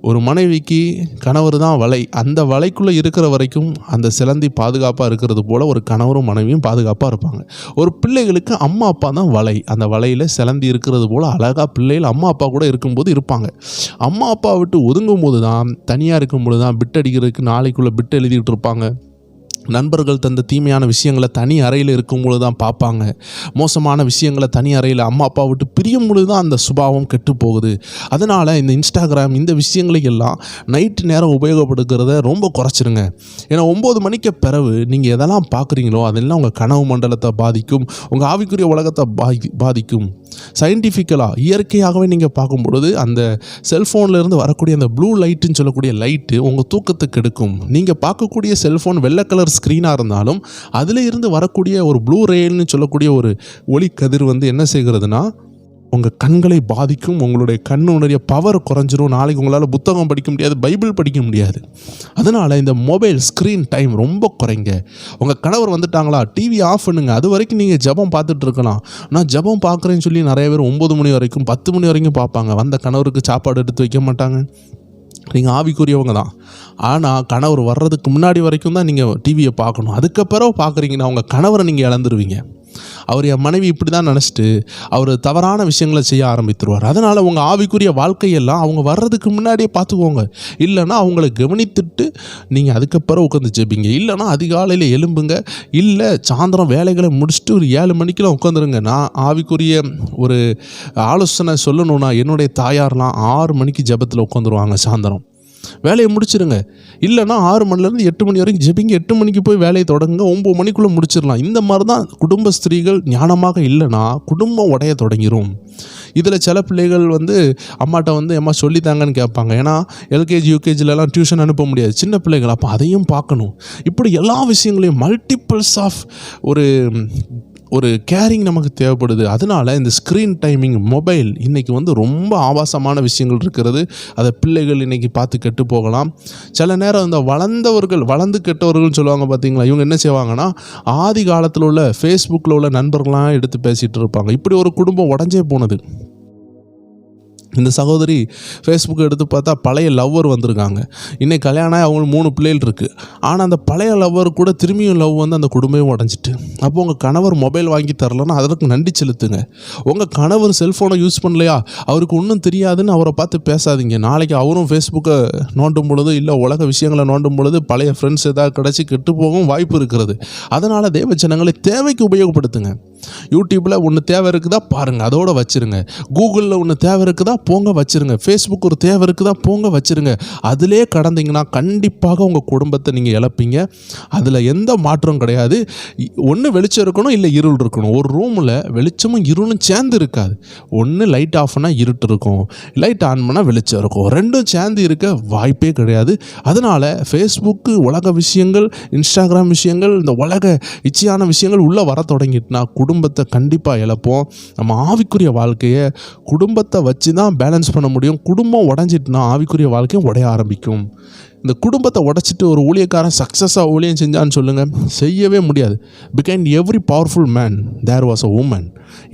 ஒரு மனைவிக்கு கணவர் தான் வலை. அந்த வலைக்குள்ளே இருக்கிற வரைக்கும் அந்த சிலந்தி பாதுகாப்பாக இருக்கிறது போல் ஒரு கணவரும் மனைவியும் பாதுகாப்பாக இருப்பாங்க. ஒரு பிள்ளைகளுக்கு அம்மா அப்பா தான் வலை. அந்த வலையில் சிலந்தி இருக்கிறது போல் அழகாக பிள்ளைகள் அம்மா அப்பா கூட இருக்கும்போது இருப்பாங்க. அம்மா அப்பா விட்டு ஒதுங்கும் போது தான், தனியாக இருக்கும்போது தான் பிட் அடிக்கிறதுக்கு நாளைக்குள்ளே பிட் எழுதிக்கிட்டு இருப்பாங்க. நண்பர்கள் தந்த தீமையான விஷயங்களை தனி அறையில் இருக்கும்பொழுது தான் பார்ப்பாங்க. மோசமான விஷயங்களை தனி அறையில் அம்மா அப்பா விட்டு பிரியும் பொழுது தான் அந்த சுபாவம் கெட்டு போகுது. அதனால் இந்த இன்ஸ்டாகிராம் இந்த விஷயங்களை எல்லாம் நைட்டு நேரம் உபயோகப்படுத்துகிறத ரொம்ப குறைச்சிருங்க. ஏன்னா 9 மணிக்கு பிறகு நீங்கள் எதெல்லாம் பார்க்குறீங்களோ அதெல்லாம் உங்கள் கனவு மண்டலத்தை பாதிக்கும், உங்கள் ஆவிக்குரிய உலகத்தை பாதிக்கும். சயின்டிஃபிக்கலாக இயற்கையாகவே நீங்கள் பார்க்கும் பொழுது அந்த செல்ஃபோன்லேருந்து வரக்கூடிய அந்த ப்ளூ லைட்டுன்னு சொல்லக்கூடிய லைட்டு உங்கள் தூக்கத்தை கெடுக்கும். நீங்கள் பார்க்கக்கூடிய செல்ஃபோன் வெள்ளை கலர் ஸ்க்ரீனாக இருந்தாலும் அதில் இருந்து வரக்கூடிய ஒரு ப்ளூ ரேல்னு சொல்லக்கூடிய ஒரு ஒளி கதிர் என்ன செய்கிறதுனா உங்கள் கண்களை பாதிக்கும். உங்களுடைய கண்ணுடைய பவர் குறைஞ்சிரும். நாளைக்கு உங்களால் புத்தகம் படிக்க முடியாது, பைபிள் படிக்க முடியாது. அதனால் இந்த மொபைல் ஸ்க்ரீன் டைம் ரொம்ப குறைங்க. உங்கள் கணவர் வந்துட்டாங்களா, டிவி ஆஃப் பண்ணுங்க. அது வரைக்கும் நீங்கள் ஜெபம் பார்த்துட்டு இருக்கலாம். நான் ஜெபம் பார்க்குறேன்னு சொல்லி நிறைய பேர் 9 மணி வரைக்கும் 10 மணி வரைக்கும் பார்ப்பாங்க. வந்த கணவருக்கு சாப்பாடு எடுத்து வைக்க மாட்டாங்க. நீங்கள் ஆவிக்குரியவங்க தான், ஆனால் கணவர் வர்றதுக்கு முன்னாடி வரைக்கும் தான் நீங்கள் டிவியை பார்க்கணும். அதுக்கப்புறம் பார்க்குறீங்கன்னா உங்கள் கணவரை நீங்கள் இழந்துருவீங்க. அவர் என் மனைவி இப்படி தான் நினச்சிட்டு அவர் தவறான விஷயங்களை செய்ய ஆரம்பித்துருவார். அதனால் உங்கள் ஆவிக்குரிய வாழ்க்கையெல்லாம் அவங்க வர்றதுக்கு முன்னாடியே பார்த்துக்கோங்க. இல்லைனா அவங்கள கவனித்துட்டு நீங்கள் அதுக்கப்புறம் உட்காந்து ஜெபிங்க. இல்லைனா அதிகாலையில் எழும்புங்க. இல்லை சாயந்தரம் வேலைகளை முடிச்சுட்டு ஒரு 7 மணிக்கெலாம் உட்காந்துருங்க. நான் ஆவிக்குரிய ஒரு ஆலோசனை சொல்லணுன்னா என்னுடைய தாயார்லாம் 6 மணிக்கு ஜெபத்தில் உட்காந்துருவாங்க. சாயந்தரம் வேலையை முடிச்சிருங்க. இல்லைனா 6 மணிலேருந்து 8 மணி வரைக்கும் ஜெபிங்க. 8 மணிக்கு போய் வேலையை தொடங்குங்க. 9 மணிக்குள்ளே முடிச்சிடலாம். இந்த மாதிரி தான் குடும்ப ஸ்திரீகள் ஞானமாக இல்லைனா குடும்பம் உடைய தொடங்கிடும். இதில் சில பிள்ளைகள் அம்மாட்ட அம்மா சொல்லித்தாங்கன்னு கேட்பாங்க. ஏன்னா எல்கேஜி யூகேஜிலலாம் டியூஷன் அனுப்ப முடியாது, சின்ன பிள்ளைகள். அப்போ அதையும் பார்க்கணும். இப்படி எல்லா விஷயங்களையும் மல்டிபிள்ஸ் ஆஃப் ஒரு கேரிங் நமக்கு தேவைப்படுது. அதனால் இந்த ஸ்க்ரீன் டைமிங் மொபைல் இன்றைக்கி ரொம்ப ஆபாசமான விஷயங்கள் இருக்கிறது. அதை பிள்ளைகள் இன்றைக்கி பார்த்து கெட்டு போகலாம். சில நேரம் இந்த வளர்ந்து கெட்டவர்கள்னு சொல்லுவாங்க பார்த்தீங்களா, இவங்க என்ன செய்வாங்கன்னா ஆதி காலத்தில் உள்ள ஃபேஸ்புக்கில் உள்ள நண்பர்கள்லாம் எடுத்து பேசிகிட்டு இருப்பாங்க. இப்படி ஒரு குடும்பம் உடஞ்சே போனது. இந்த சகோதரி ஃபேஸ்புக்கை எடுத்து பார்த்தா பழைய லவ்வர் வந்திருக்காங்க. இன்றைக்கி கல்யாணம் ஆகி அவங்களுக்கு 3 பிள்ளைகள் இருக்குது. ஆனால் அந்த பழைய லவ்வர் கூட திரும்பியும் லவ் அந்த குடும்பம் உடஞ்சிட்டு. அப்போ உங்கள் கணவர் மொபைல் வாங்கி தரலன்னா அதற்கு நன்றி செலுத்துங்க. உங்கள் கணவர் செல்ஃபோனை யூஸ் பண்ணலையா, அவருக்கு ஒன்றும் தெரியாதுன்னு அவரை பார்த்து பேசாதீங்க. நாளைக்கு அவரும் ஃபேஸ்புக்கை நோண்டும் பொழுது இல்லை உலக விஷயங்களை நோண்டும் பொழுது பழைய ஃப்ரெண்ட்ஸ் ஏதாவது கிடச்சி கெட்டு போகவும் வாய்ப்பு இருக்கிறது. அதனால் தேவஜனங்களை தேவைக்கு உபயோகப்படுத்துங்க. யூடியூப்பில் ஒன்று தேவை இருக்குதா பாருங்கள், அதோடு வச்சுருங்க. கூகுளில் ஒன்று தேவை இருக்குதா போங்க வச்சுருங்க. ஃபேஸ்புக் ஒரு தேவை இருக்குதா போங்க வச்சுருங்க. அதிலே கடந்தீங்கன்னா கண்டிப்பாக உங்கள் குடும்பத்தை நீங்கள் இழப்பீங்க. அதில் எந்த மாற்றம் கிடையாது. ஒன்று வெளிச்சம் இருக்கணும், இல்லை இருள் இருக்கணும். ஒரு ரூமில் வெளிச்சமும் இருளும் சேர்ந்து இருக்காது. ஒன்று லைட் ஆஃப் பண்ணால் இருட்டு இருக்கும், லைட் ஆன் பண்ணால் வெளிச்சம் இருக்கும். ரெண்டும் சேர்ந்து இருக்க வாய்ப்பே கிடையாது. அதனால் ஃபேஸ்புக்கு உலக விஷயங்கள், இன்ஸ்டாகிராம் விஷயங்கள், இந்த உலக இச்சையான விஷயங்கள் உள்ளே வர தொடங்கிட்டுனா குடும்பத்தை கண்டிப்பாக இழப்போம். நம்ம ஆவிக்குரிய வாழ்க்கையை குடும்பத்தை வச்சு தான் பேலன்ஸ் பண்ண முடியும். குடும்பம் உடஞ்சிட்டுனா ஆவிக்குரிய வாழ்க்கையும் உடைய ஆரம்பிக்கும். இந்த குடும்பத்தை உடைச்சிட்டு ஒரு ஊழியக்காரன் சக்ஸஸாக ஊழியம் செஞ்சான்னு சொல்லுங்கள், செய்யவே முடியாது. Behind every powerful man there was a woman.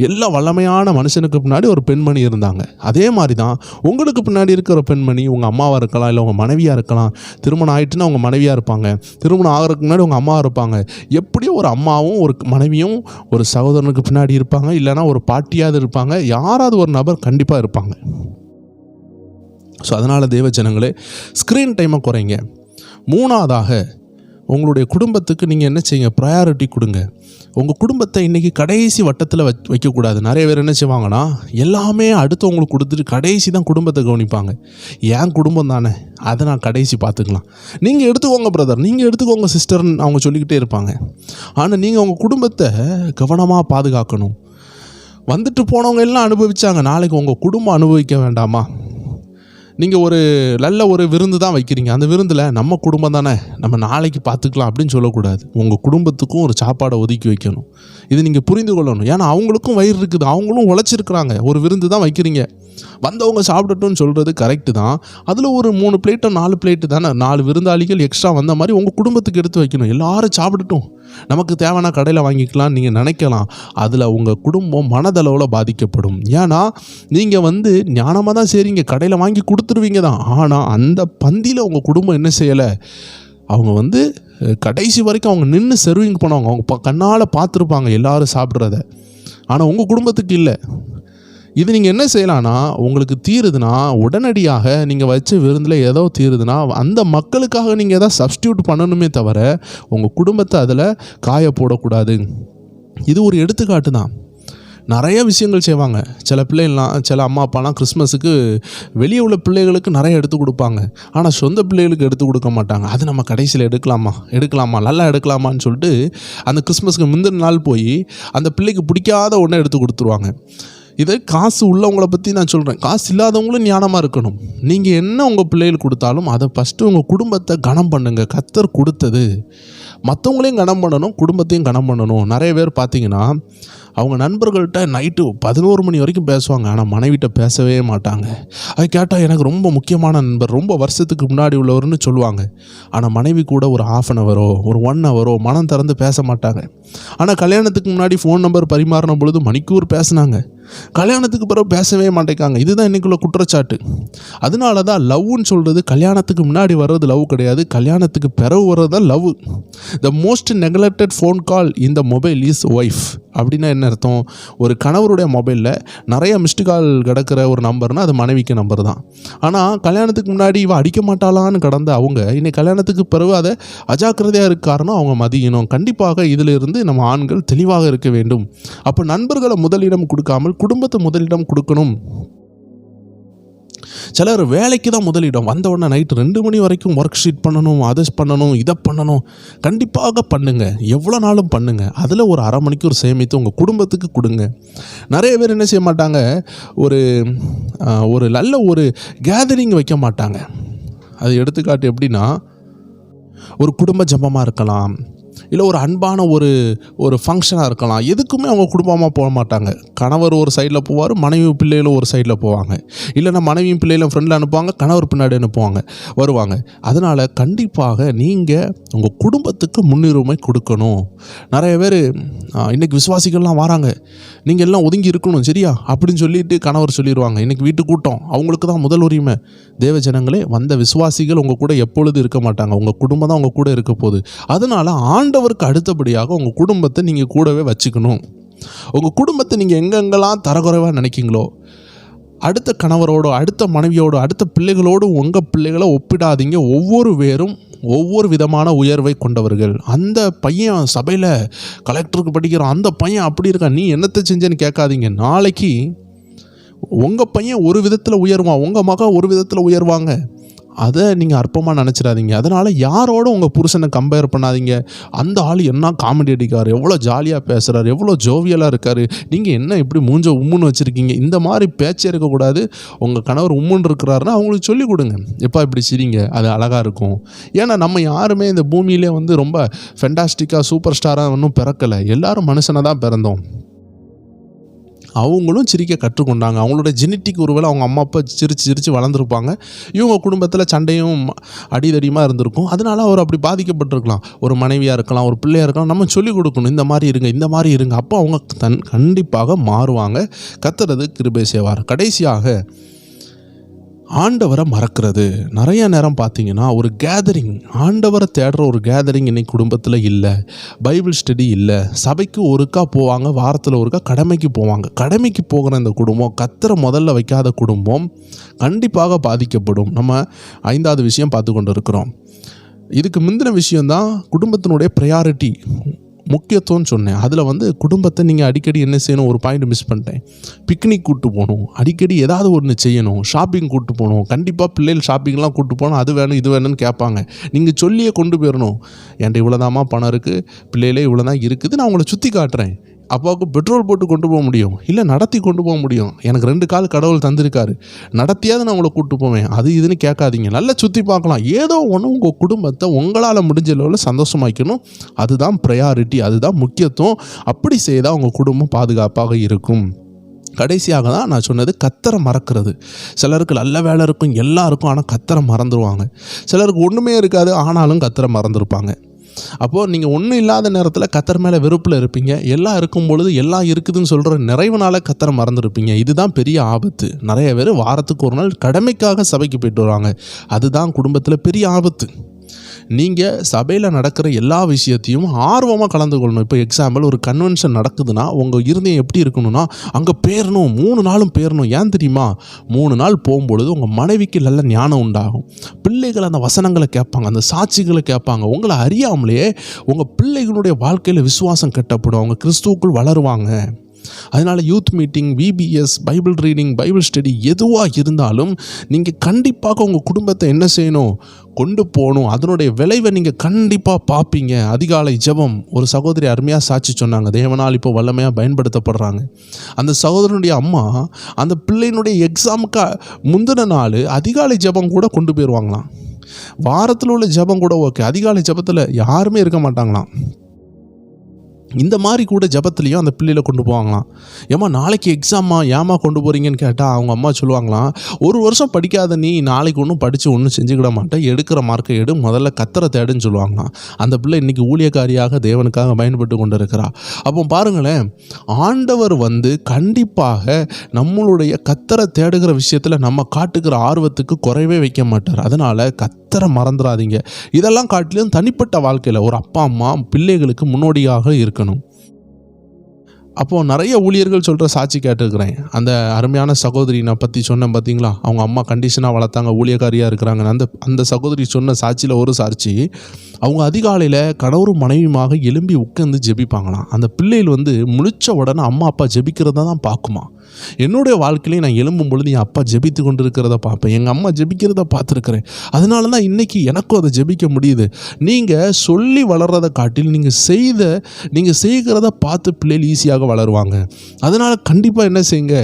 எல்லா வல்லமையான மனுஷனுக்கு பின்னாடி ஒரு பெண்மணி இருந்தாங்க. அதே மாதிரி தான் உங்களுக்கு பின்னாடி இருக்கிற பெண்மணி உங்கள் அம்மாவாக இருக்கலாம், இல்லை உங்கள் மனைவியாக இருக்கலாம். திருமணம் ஆகிட்டுன்னா உங்கள் மனைவியாக இருப்பாங்க. திருமணம் ஆகிறதுக்கு முன்னாடி உங்கள் அம்மாவாக இருப்பாங்க. எப்படியும் ஒரு அம்மாவும் ஒரு மனைவியும் ஒரு சகோதரனுக்கு பின்னாடி இருப்பாங்க. இல்லைனா ஒரு பாட்டியாவது இருப்பாங்க. யாராவது ஒரு நபர் கண்டிப்பாக இருப்பாங்க. ஸோ அதனால் தேவஜனங்களே ஸ்க்ரீன் டைமை குறைங்க. 3ஆவதாக உங்களுடைய குடும்பத்துக்கு நீங்கள் என்ன செய்யுங்க, ப்ரையாரிட்டி கொடுங்க. உங்கள் குடும்பத்தை இன்றைக்கி கடைசி வட்டத்தில் வைக்கக்கூடாது. நிறைய பேர் என்ன செய்வாங்கன்னா எல்லாமே அடுத்தவங்களுக்கு கொடுத்துட்டு கடைசி தான் குடும்பத்தை கவனிப்பாங்க. என் குடும்பம் தானே, அதை நான் கடைசி பார்த்துக்கலாம். நீங்கள் எடுத்துக்கோங்க பிரதர், நீங்கள் எடுத்துக்கோங்க சிஸ்டர்னு அவங்க சொல்லிக்கிட்டே இருப்பாங்க. ஆனால் நீங்கள் உங்கள் குடும்பத்தை கவனமாக பாதுகாக்கணும். வந்துட்டு போனவங்க எல்லாம் அனுபவித்தாங்க, நாளைக்கு உங்கள் குடும்பம் அனுபவிக்க வேண்டாமா? நீங்கள் ஒரு நல்ல ஒரு விருந்து தான் வைக்கிறீங்க, அந்த விருந்தில் நம்ம குடும்பம் தானே, நம்ம நாளைக்கு பார்த்துக்கலாம் அப்படின்னு சொல்லக்கூடாது. உங்கள் குடும்பத்துக்கும் ஒரு சாப்பாடை ஒதுக்கி வைக்கணும். இது நீங்கள் புரிந்து கொள்ளணும். ஏன்னா அவங்களுக்கும் வயிறு இருக்குது, அவங்களும் உழைச்சிருக்கிறாங்க. ஒரு விருந்து தான் வைக்கிறீங்க, வந்தவங்க சாப்பிடட்டும்னு சொல்கிறது கரெக்டு தான். அதில் ஒரு 3 பிளேட்டோ 4 பிளேட்டு தானே, 4 விருந்தாளிகள் எக்ஸ்ட்ரா வந்த மாதிரி உங்கள் குடும்பத்துக்கு எடுத்து வைக்கணும். எல்லாரும் சாப்பிடட்டும், நமக்கு தேவையான கடையில் வாங்கிக்கலாம் நீங்கள் நினைக்கலாம். அதில் உங்கள் குடும்பம் மனதளவில் பாதிக்கப்படும். ஏன்னா நீங்கள் ஞானமாக தான் சரிங்க, கடையில் வாங்கி கொடுத்துருவீங்க தான். ஆனால் அந்த பந்தியில் உங்கள் குடும்பம் என்ன செய்யலை, அவங்க கடைசி வரைக்கும் அவங்க நின்று சர்விங் பண்ணுவாங்க. அவங்க கண்ணால் பார்த்துருப்பாங்க எல்லோரும் சாப்பிட்றத. ஆனால் உங்கள் குடும்பத்துக்கு இல்லை. இது நீங்கள் என்ன செய்யலான்னா, உங்களுக்கு தீருதுன்னா உடனடியாக நீங்கள் வச்ச விருந்தில் ஏதோ தீருதுன்னா அந்த மக்களுக்காக நீங்கள் எதாவது சப்ஸ்டியூட் பண்ணணுமே தவிர உங்கள் குடும்பத்தை அதில் காய போடக்கூடாது. இது ஒரு எடுத்துக்காட்டு தான். நிறைய விஷயங்கள் செய்வாங்க. சில பிள்ளைகள்லாம், சில அம்மா அப்பாலாம் கிறிஸ்மஸுக்கு வெளியே உள்ள பிள்ளைகளுக்கு நிறைய எடுத்து கொடுப்பாங்க. ஆனால் சொந்த பிள்ளைகளுக்கு எடுத்து கொடுக்க மாட்டாங்க. அது நம்ம கடைசியில் எடுக்கலாமா நல்லா எடுக்கலாமான்னு சொல்லிட்டு அந்த கிறிஸ்மஸுக்கு முந்தின நாள் போய் அந்த பிள்ளைக்கு பிடிக்காத ஒன்றை எடுத்து கொடுத்துருவாங்க. இது காசு உள்ளவங்கள பற்றி நான் சொல்கிறேன். காசு இல்லாதவங்களும் ஞானமாக இருக்கணும். நீங்கள் என்ன உங்கள் பிள்ளைகளுக்கு கொடுத்தாலும் அதை ஃபஸ்ட்டு உங்கள் குடும்பத்தை கனம் பண்ணுங்கள். கர்த்தர் கொடுத்தது மற்றவங்களையும் கனம் பண்ணணும், குடும்பத்தையும் கனம் பண்ணணும். நிறைய பேர் பார்த்தீங்கன்னா அவங்க நண்பர்கள்ட்ட நைட்டு 11 மணி வரைக்கும் பேசுவாங்க, ஆனால் மனைவிட்ட பேசவே மாட்டாங்க. அது கேட்டால் எனக்கு ரொம்ப முக்கியமான நண்பர், ரொம்ப வருஷத்துக்கு முன்னாடி உள்ளவர்னு சொல்லுவாங்க. ஆனால் மனைவி கூட ஒரு 1/2 hour ஒரு 1 hour மனம் திறந்து பேச மாட்டாங்க. ஆனால் கல்யாணத்துக்கு முன்னாடி ஃபோன் நம்பர் பரிமாறின பொழுது மணிக்கூர் பேசினாங்க. கல்யாணத்துக்கு பிறகு பேசவே மாட்டேங்காங்க. இதுதான் இன்றைக்குள்ள குற்றச்சாட்டு. அதனால தான் லவ்னு சொல்கிறது கல்யாணத்துக்கு முன்னாடி வர்றது லவ் கிடையாது, கல்யாணத்துக்கு பிறகு வர்றது தான் love. The most neglected phone call in the mobile his wife. அப்படின்னா என்ன அர்த்தம்? ஒரு கணவருடைய மொபைலில் நிறைய மிஸ்டு கால் கிடக்கிற ஒரு நம்பர்னால் அது மனைவிக்கு நம்பர் தான். ஆனால் கல்யாணத்துக்கு முன்னாடி இவ அடிக்க மாட்டாளான்னு கடந்த அவங்க இன்னைக்கு கல்யாணத்துக்கு பிறகு அதை அஜாக்கிரதையாக இருக்க காரணம் அவங்க மதியணும். கண்டிப்பாக இதிலிருந்து நம்ம ஆண்கள் தெளிவாக இருக்க வேண்டும். அப்போ நண்பர்களை முதலிடம் கொடுக்காமல் குடும்பத்தை முதலிடம் கொடுக்கணும். சிலர் வேலைக்கு தான் முதலிடம். வந்த உடனே நைட்டு 2 மணி வரைக்கும் ஒர்க் ஷீட் பண்ணணும், அதை பண்ணணும், இதை பண்ணணும். கண்டிப்பாக பண்ணுங்க, எவ்வளோ நாளும் பண்ணுங்க. அதில் ஒரு 1/2 மணிக்கூர் சேமித்து உங்கள் குடும்பத்துக்கு கொடுங்க. நிறைய பேர் என்ன செய்ய மாட்டாங்க, ஒரு நல்ல ஒரு கேதரிங் வைக்க மாட்டாங்க. அது எடுத்துக்காட்டு எப்படின்னா, ஒரு குடும்ப ஜபமாக இருக்கலாம், இல்லை ஒரு அன்பான ஒரு ஃபங்க்ஷனாக இருக்கலாம். எதுக்குமே அவங்க குடும்பமாக போக மாட்டாங்க. கணவர் ஒரு சைடில் போவார், மனைவி பிள்ளைகளும் ஒரு சைடில் போவாங்க. இல்லைன்னா மனைவியும் பிள்ளைகளும் ஃப்ரெண்டில் அனுப்புவாங்க, கணவர் பின்னாடி வருவாங்க. அதனால் கண்டிப்பாக நீங்கள் உங்கள் குடும்பத்துக்கு முன்னுரிமை கொடுக்கணும். நிறைய பேர் இன்றைக்கி விசுவாசிகள்லாம் வராங்க, நீங்கள் எல்லாம் ஒதுங்கி இருக்கணும் சரியா அப்படின்னு சொல்லிட்டு கணவர் சொல்லிடுவாங்க. இன்றைக்கி வீட்டு கூட்டம் அவங்களுக்கு தான் முதல் உரிமை. தேவ ஜனங்களே, வந்த விசுவாசிகள் உங்கள் கூட எப்பொழுது இருக்க மாட்டாங்க. உங்கள் குடும்பம் தான் உங்கள் கூட இருக்க போகுது. அதனால் ஆண்டவருக்கு அடுத்தபடியாக உங்கள் குடும்பத்தை நீங்கள் கூடவே வச்சுக்கணும். உங்கள் குடும்பத்தை நீங்கள் எங்கெங்கெல்லாம் தரக்குறைவாக நினைக்கிங்களோ, அடுத்த கணவரோடு, அடுத்த மனைவியோடு, அடுத்த பிள்ளைகளோடு உங்கள் பிள்ளைகளை ஒப்பிடாதீங்க. ஒவ்வொரு பேரும் ஒவ்வொரு விதமான உயர்வை கொண்டவர்கள். அந்த பையன் சபையில் கலெக்டருக்கு படிக்கிறான், அந்த பையன் அப்படி இருக்கான், நீ என்னத்தை செஞ்சேன்னு கேட்காதீங்க. நாளைக்கு உங்கள் பையன் ஒரு விதத்தில் உயர்வான், உங்கள் மகன் ஒரு விதத்தில் உயர்வாங்க. அதை நீங்கள் அற்பமாக நினச்சிடாதீங்க. அதனால் யாரோட உங்கள் புருஷனை கம்பேர் பண்ணாதீங்க. அந்த ஆள் என்ன காமெடி அடிக்கார், எவ்வளோ ஜாலியாக பேசுகிறார், எவ்வளோ ஜோவியலாக இருக்கார், நீங்கள் என்ன இப்படி மூஞ்ச உம்முன்னு வச்சுருக்கீங்க, இந்த மாதிரி பேச்சே இருக்கக்கூடாது. உங்கள் கணவர் உம்முன்னு இருக்கிறாருன்னா அவங்களுக்கு சொல்லிக் கொடுங்க, எப்போ இப்படி சிரிங்க, அது அழகாக இருக்கும். ஏன்னா நம்ம யாருமே இந்த பூமியிலே ரொம்ப ஃபென்டாஸ்டிக்காக சூப்பர் ஸ்டாராக ஒன்றும் பிறக்கலை. எல்லாரும் மனுஷனை தான் பிறந்தோம். அவங்களும் சிரிக்க கற்றுக்கொண்டாங்க. அவங்களோட ஜெனட்டிக் ஒருவேளை அவங்க அம்மா அப்பா சிரித்து வளர்ந்துருப்பாங்க. இவங்க குடும்பத்தில் சண்டையும் அடிதடியுமாக இருந்திருக்கும். அதனால அவர் அப்படி பாதிக்கப்பட்டிருக்கலாம். ஒரு மனைவியாக இருக்கலாம், ஒரு பிள்ளையாக இருக்கலாம். நம்ம சொல்லிக் கொடுக்கணும், இந்த மாதிரி இருங்க. அப்போ அவங்க கண்டிப்பாக மாறுவாங்க. கர்த்தர் கிருபை செய்வார். கடைசியாக ஆண்டவரை மறக்கிறது. நிறைய நேரம் பார்த்தீங்கன்னா ஒரு கேதரிங், ஆண்டவரை தேடுற ஒரு கேதரிங் இன்னைக்கு குடும்பத்தில் இல்லை. பைபிள் ஸ்டடி இல்லை. சபைக்கு ஒருக்கா போவாங்க, வாரத்தில் ஒருக்கா கடமைக்கு போவாங்க. கடமைக்கு போகிற இந்த குடும்பம், கர்த்தரை முதல்ல வைக்காத குடும்பம் கண்டிப்பாக பாதிக்கப்படும். நம்ம 5வது விஷயம் பார்த்து கொண்டு இருக்கிறோம். இதுக்கு முந்தின விஷயந்தான் குடும்பத்தினுடைய ப்ரையாரிட்டி, முக்கியத்துவம்னு சொன்னேன். அதில் குடும்பத்தை நீங்கள் அடிக்கடி என்ன செய்யணும், ஒரு பாயிண்ட் மிஸ் பண்ணிட்டேன். பிக்னிக் கூப்பிட்டு போகணும், அடிக்கடி ஏதாவது ஒன்று செய்யணும், ஷாப்பிங் கூப்பிட்டு போகணும். கண்டிப்பாக பிள்ளைகள் ஷாப்பிங்லாம் கூப்பிட்டு போகணும். அது வேணும் இது வேணும்னு கேட்பாங்க. நீங்கள் சொல்லியே கொண்டு போயிடணும். என்கிட்ட இவ்வளோதாம்மா பணம் இருக்குது, பிள்ளைகளே இவ்வளோ தான் இருக்குது, நான் உங்களை சுற்றி காட்டுறேன். அப்பாவுக்கு பெட்ரோல் போட்டு கொண்டு போக முடியும், இல்லை நடத்தி கொண்டு போக முடியும். எனக்கு 2 கால் கடவுள் தந்திருக்காரு, நடத்தியாவது நான் உங்களை கூப்பிட்டு போவேன். அது இதுன்னு கேட்காதீங்க, நல்லா சுற்றி பார்க்கலாம். ஏதோ ஒன்று உங்கள் குடும்பத்தை உங்களால் முடிஞ்ச அளவில் சந்தோஷமாக்கணும். அதுதான் ப்ரையாரிட்டி, அதுதான் முக்கியத்துவம். அப்படி செய்தால் உங்கள் குடும்பம் பாதுகாப்பாக இருக்கும். கடைசியாக தான் நான் சொன்னது, கர்த்தரை மறக்கிறது. சிலருக்கு நல்ல வேலை இருக்கும், எல்லாம் இருக்கும், ஆனால் கர்த்தரை மறந்துடுவாங்க. சிலருக்கு ஒன்றுமே இருக்காது, ஆனாலும் கர்த்தரை மறந்துருப்பாங்க. அப்போது நீங்கள் ஒன்றும் இல்லாத நேரத்தில் கர்த்தர் மேலே வெறுப்பில் இருப்பீங்க. எல்லாம் இருக்கும் பொழுது எல்லாம் இருக்குதுன்னு சொல்கிற நிறைவுனால கர்த்தரை மறந்துருப்பீங்க. இதுதான் பெரிய ஆபத்து. நிறைய பேர் வாரத்துக்கு ஒரு நாள் கடமைக்காக சபைக்கு போயிட்டு வருவாங்க. அதுதான் குடும்பத்தில் பெரிய ஆபத்து. நீங்கள் சபையில் நடக்கிற எல்லா விஷயத்தையும் ஆர்வமாக கலந்து கொள்ளணும். இப்போ எக்ஸாம்பிள் ஒரு கன்வென்ஷன் நடக்குதுன்னா உங்கள் இருதயம் எப்படி இருக்கணும்னா அங்கே பேரணும், 3 நாளும் பேரணும். ஏன் தெரியுமா? 3 நாள் போகும்பொழுது உங்கள் மனைவிக்கு நல்ல ஞானம் உண்டாகும். பிள்ளைகள் அந்த வசனங்களை கேட்பாங்க, அந்த சாட்சிகளை கேட்பாங்க. உங்களை அறியாமலே உங்கள் பிள்ளைகளுடைய வாழ்க்கையில் விசுவாசம் கட்டப்படும், அவங்க கிறிஸ்துவுக்குள் வளருவாங்க. அதனால் youth meeting, VBS, Bible reading, Bible study எதுவாக இருந்தாலும் நீங்கள் கண்டிப்பாக உங்கள் குடும்பத்தை என்ன செய்யணும்? கொண்டு போகணும். அதனுடைய விளைவை நீங்கள் கண்டிப்பாக பார்ப்பீங்க. அதிகாலை ஜெபம், ஒரு சகோதரி அருமையாக சாட்சி சொன்னாங்க. தேவனால் இப்போ வல்லமையாக பயன்படுத்தப்படுறாங்க. அந்த சகோதரனுடைய அம்மா அந்த பிள்ளையினுடைய எக்ஸாமுக்கு முந்தின நாள் அதிகாலை ஜெபம் கூட கொண்டு போயிடுவாங்களாம். வாரத்தில் உள்ள ஜெபம் கூட ஓகே, அதிகாலை ஜெபத்தில் யாருமே இருக்க மாட்டாங்களாம். இந்த மாதிரி கூட ஜபத்துலேயும் அந்த பிள்ளையில் கொண்டு போவாங்களாம். ஏம்மா நாளைக்கு எக்ஸாம்மா, ஏம்மா கொண்டு போகிறீங்கன்னு கேட்டால் அவங்க அம்மா சொல்லுவாங்களாம், 1 வருஷம் படிக்காத நீ நாளைக்கு ஒன்றும் படித்து ஒன்றும் செஞ்சுக்கிட மாட்டேன், எடுக்கிற மார்க்கை எடு, முதல்ல கத்தரை தேடுன்னு சொல்லுவாங்களாம். அந்த பிள்ளை இன்றைக்கி ஊழியக்காரியாக தேவனுக்காக பயன்பட்டு கொண்டு இருக்கிறா. அப்போ பாருங்களேன், ஆண்டவர் கண்டிப்பாக நம்மளுடைய கத்தரை தேடுகிற விஷயத்தில் நம்ம காட்டுகிற ஆர்வத்துக்கு குறைவே வைக்க மாட்டார். அதனால் கத்தரை மறந்துடாதீங்க. இதெல்லாம் காட்டிலும் தனிப்பட்ட வாழ்க்கையில் ஒரு அப்பா அம்மா பிள்ளைகளுக்கு முன்னோடியாக இருக்கணும். அப்போது நிறைய ஊழியர்கள் சொல்கிற சாட்சி கேட்டுருக்கிறேன். அந்த அருமையான சகோதரி நான் பற்றி சொன்னேன் பார்த்தீங்களா, அவங்க அம்மா கண்டிஷனாக வளர்த்தாங்க, ஊழியக்காரியாக இருக்கிறாங்க. அந்த சகோதரி சொன்ன சாட்சியில் ஒரு சாட்சி, அவங்க அதிகாலையில் கணவரும் மனைவியுமாக எழும்பி உட்காந்து ஜெபிப்பாங்களாம். அந்த பிள்ளைகள் முழிச்ச உடனே அம்மா அப்பா ஜெபிக்கிறத தான் பார்க்குமா. என்னுடைய வாழ்க்கையிலே நான் எழும்பும் பொழுது என் அப்பா ஜெபித்து கொண்டு இருக்கிறத பார்ப்பேன், எங்கள் அம்மா ஜெபிக்கிறத பார்த்துருக்குறேன். அதனால தான் இன்றைக்கி எனக்கும் அதை ஜெபிக்க முடியுது. நீங்கள் சொல்லி வளர்கிறத காட்டில் நீங்கள் செய்கிறத பார்த்து பிள்ளைகள் ஈஸியாக வளருவாங்க. அதனால் கண்டிப்பாக என்ன செய்யுங்க,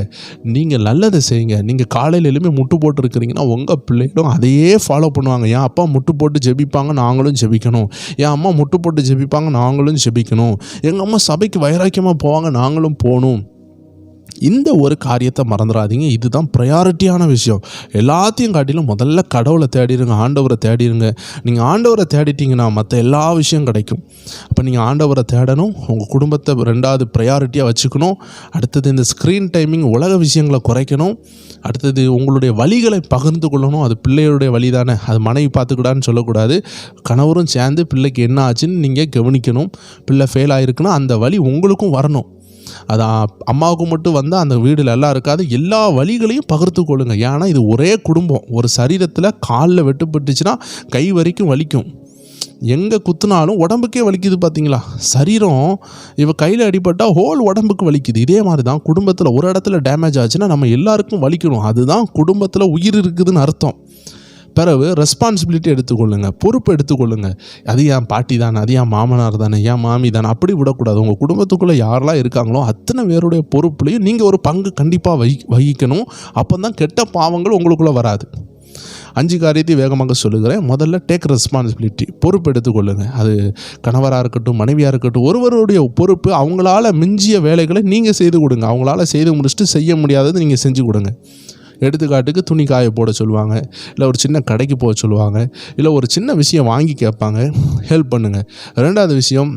நீங்கள் நல்லதை செய்யுங்க. நீங்கள் காலையில் எழுப்பி முட்டு போட்டுருக்கிறீங்கன்னா உங்கள் பிள்ளைகளும் அதையே ஃபாலோ பண்ணுவாங்க. என் அப்பா முட்டு போட்டு ஜெபிப்பாங்க, நாங்களும் ஜெபிக்கணும். என் அம்மா முட்டு போட்டு ஜெபிப்பாங்க, நாங்களும் ஜெபிக்கணும். எங்கள் அம்மா சபைக்கு வைராக்கியமாக போவாங்க, நாங்களும் போகணும். இந்த ஒரு காரியத்தை மறந்துடாதீங்க. இதுதான் ப்ரையாரிட்டியான விஷயம். எல்லாத்தையும் காட்டிலும் முதல்ல கடவுளை தேடிடுங்க, ஆண்டவரை தேடிடுங்க. நீங்கள் ஆண்டவரை தேடிட்டீங்கன்னா மற்ற எல்லா விஷயம் கிடைக்கும். அப்போ நீங்கள் ஆண்டவரை தேடணும், உங்கள் குடும்பத்தை 2வது ப்ரையாரிட்டியாக வச்சுக்கணும். அடுத்தது இந்த ஸ்க்ரீன் டைமிங், உலக விஷயங்களை குறைக்கணும். அடுத்தது உங்களுடைய வழிகளை பகிர்ந்து கொள்ளணும். அது பிள்ளைகளுடைய வழி தானே, அது மனைவி பார்த்துக்கிடான்னு சொல்லக்கூடாது. கணவரும் சேர்ந்து பிள்ளைக்கு என்ன ஆச்சுன்னு நீங்கள் கவனிக்கணும். பிள்ளை ஃபெயில் ஆகிருக்குன்னா அந்த வழி உங்களுக்கும் வரணும். அது அம்மாவுக்கு மட்டும் வந்தால் அந்த வீடில் எல்லாம் இருக்காது. எல்லா வழிகளையும் பகிர்ந்து கொள்ளுங்கள். ஏன்னா இது ஒரே குடும்பம். ஒரு சரீரத்தில் காலில் வெட்டுப்பட்டுச்சுன்னா கை வரைக்கும் வலிக்கும். எங்கே குத்துனாலும் உடம்புக்கே வலிக்குது பார்த்தீங்களா. சரீரம் இவ கையில் அடிபட்டால் ஹோல் உடம்புக்கு வலிக்குது. இதே மாதிரி தான் குடும்பத்தில் ஒரு இடத்துல டேமேஜ் ஆச்சுன்னா நம்ம எல்லாருக்கும் வலிக்கணும். அதுதான் குடும்பத்தில் உயிர் இருக்குதுன்னு அர்த்தம். பிறகு ரெஸ்பான்சிபிலிட்டி எடுத்துக்கொள்ளுங்க, பொறுப்பு எடுத்துக்கொள்ளுங்க. அது என் பாட்டி தானே, அது என் மாமனார் தானே, என் மாமி தானே, அப்படி விடக்கூடாது. உங்கள் குடும்பத்துக்குள்ளே யாரெல்லாம் இருக்காங்களோ அத்தனை பேருடைய பொறுப்புலையும் நீங்கள் ஒரு பங்கு கண்டிப்பாக வகிக்கணும். அப்போ தான் கெட்ட பாவங்கள் உங்களுக்குள்ளே வராது. 5 காரியத்தை வேகமாக சொல்லுகிறேன். முதல்ல டேக் ரெஸ்பான்சிபிலிட்டி, பொறுப்பு எடுத்துக்கொள்ளுங்க. அது கணவராக இருக்கட்டும், மனைவியாக இருக்கட்டும், ஒருவருடைய பொறுப்பு. அவங்களால மிஞ்சிய வேலைகளை நீங்கள் செய்து கொடுங்க. அவங்களால செய்து முடிச்சுட்டு செய்ய முடியாதது நீங்கள் செஞ்சு கொடுங்க. எடுத்துக்காட்டுக்கு துணி காய போட சொல்லுவாங்க, இல்லை ஒரு சின்ன கடைக்கு போக சொல்லுவாங்க, இல்லை ஒரு சின்ன விஷயம் வாங்கி கேட்பாங்க, ஹெல்ப் பண்ணுங்கள். 2வது விஷயம்,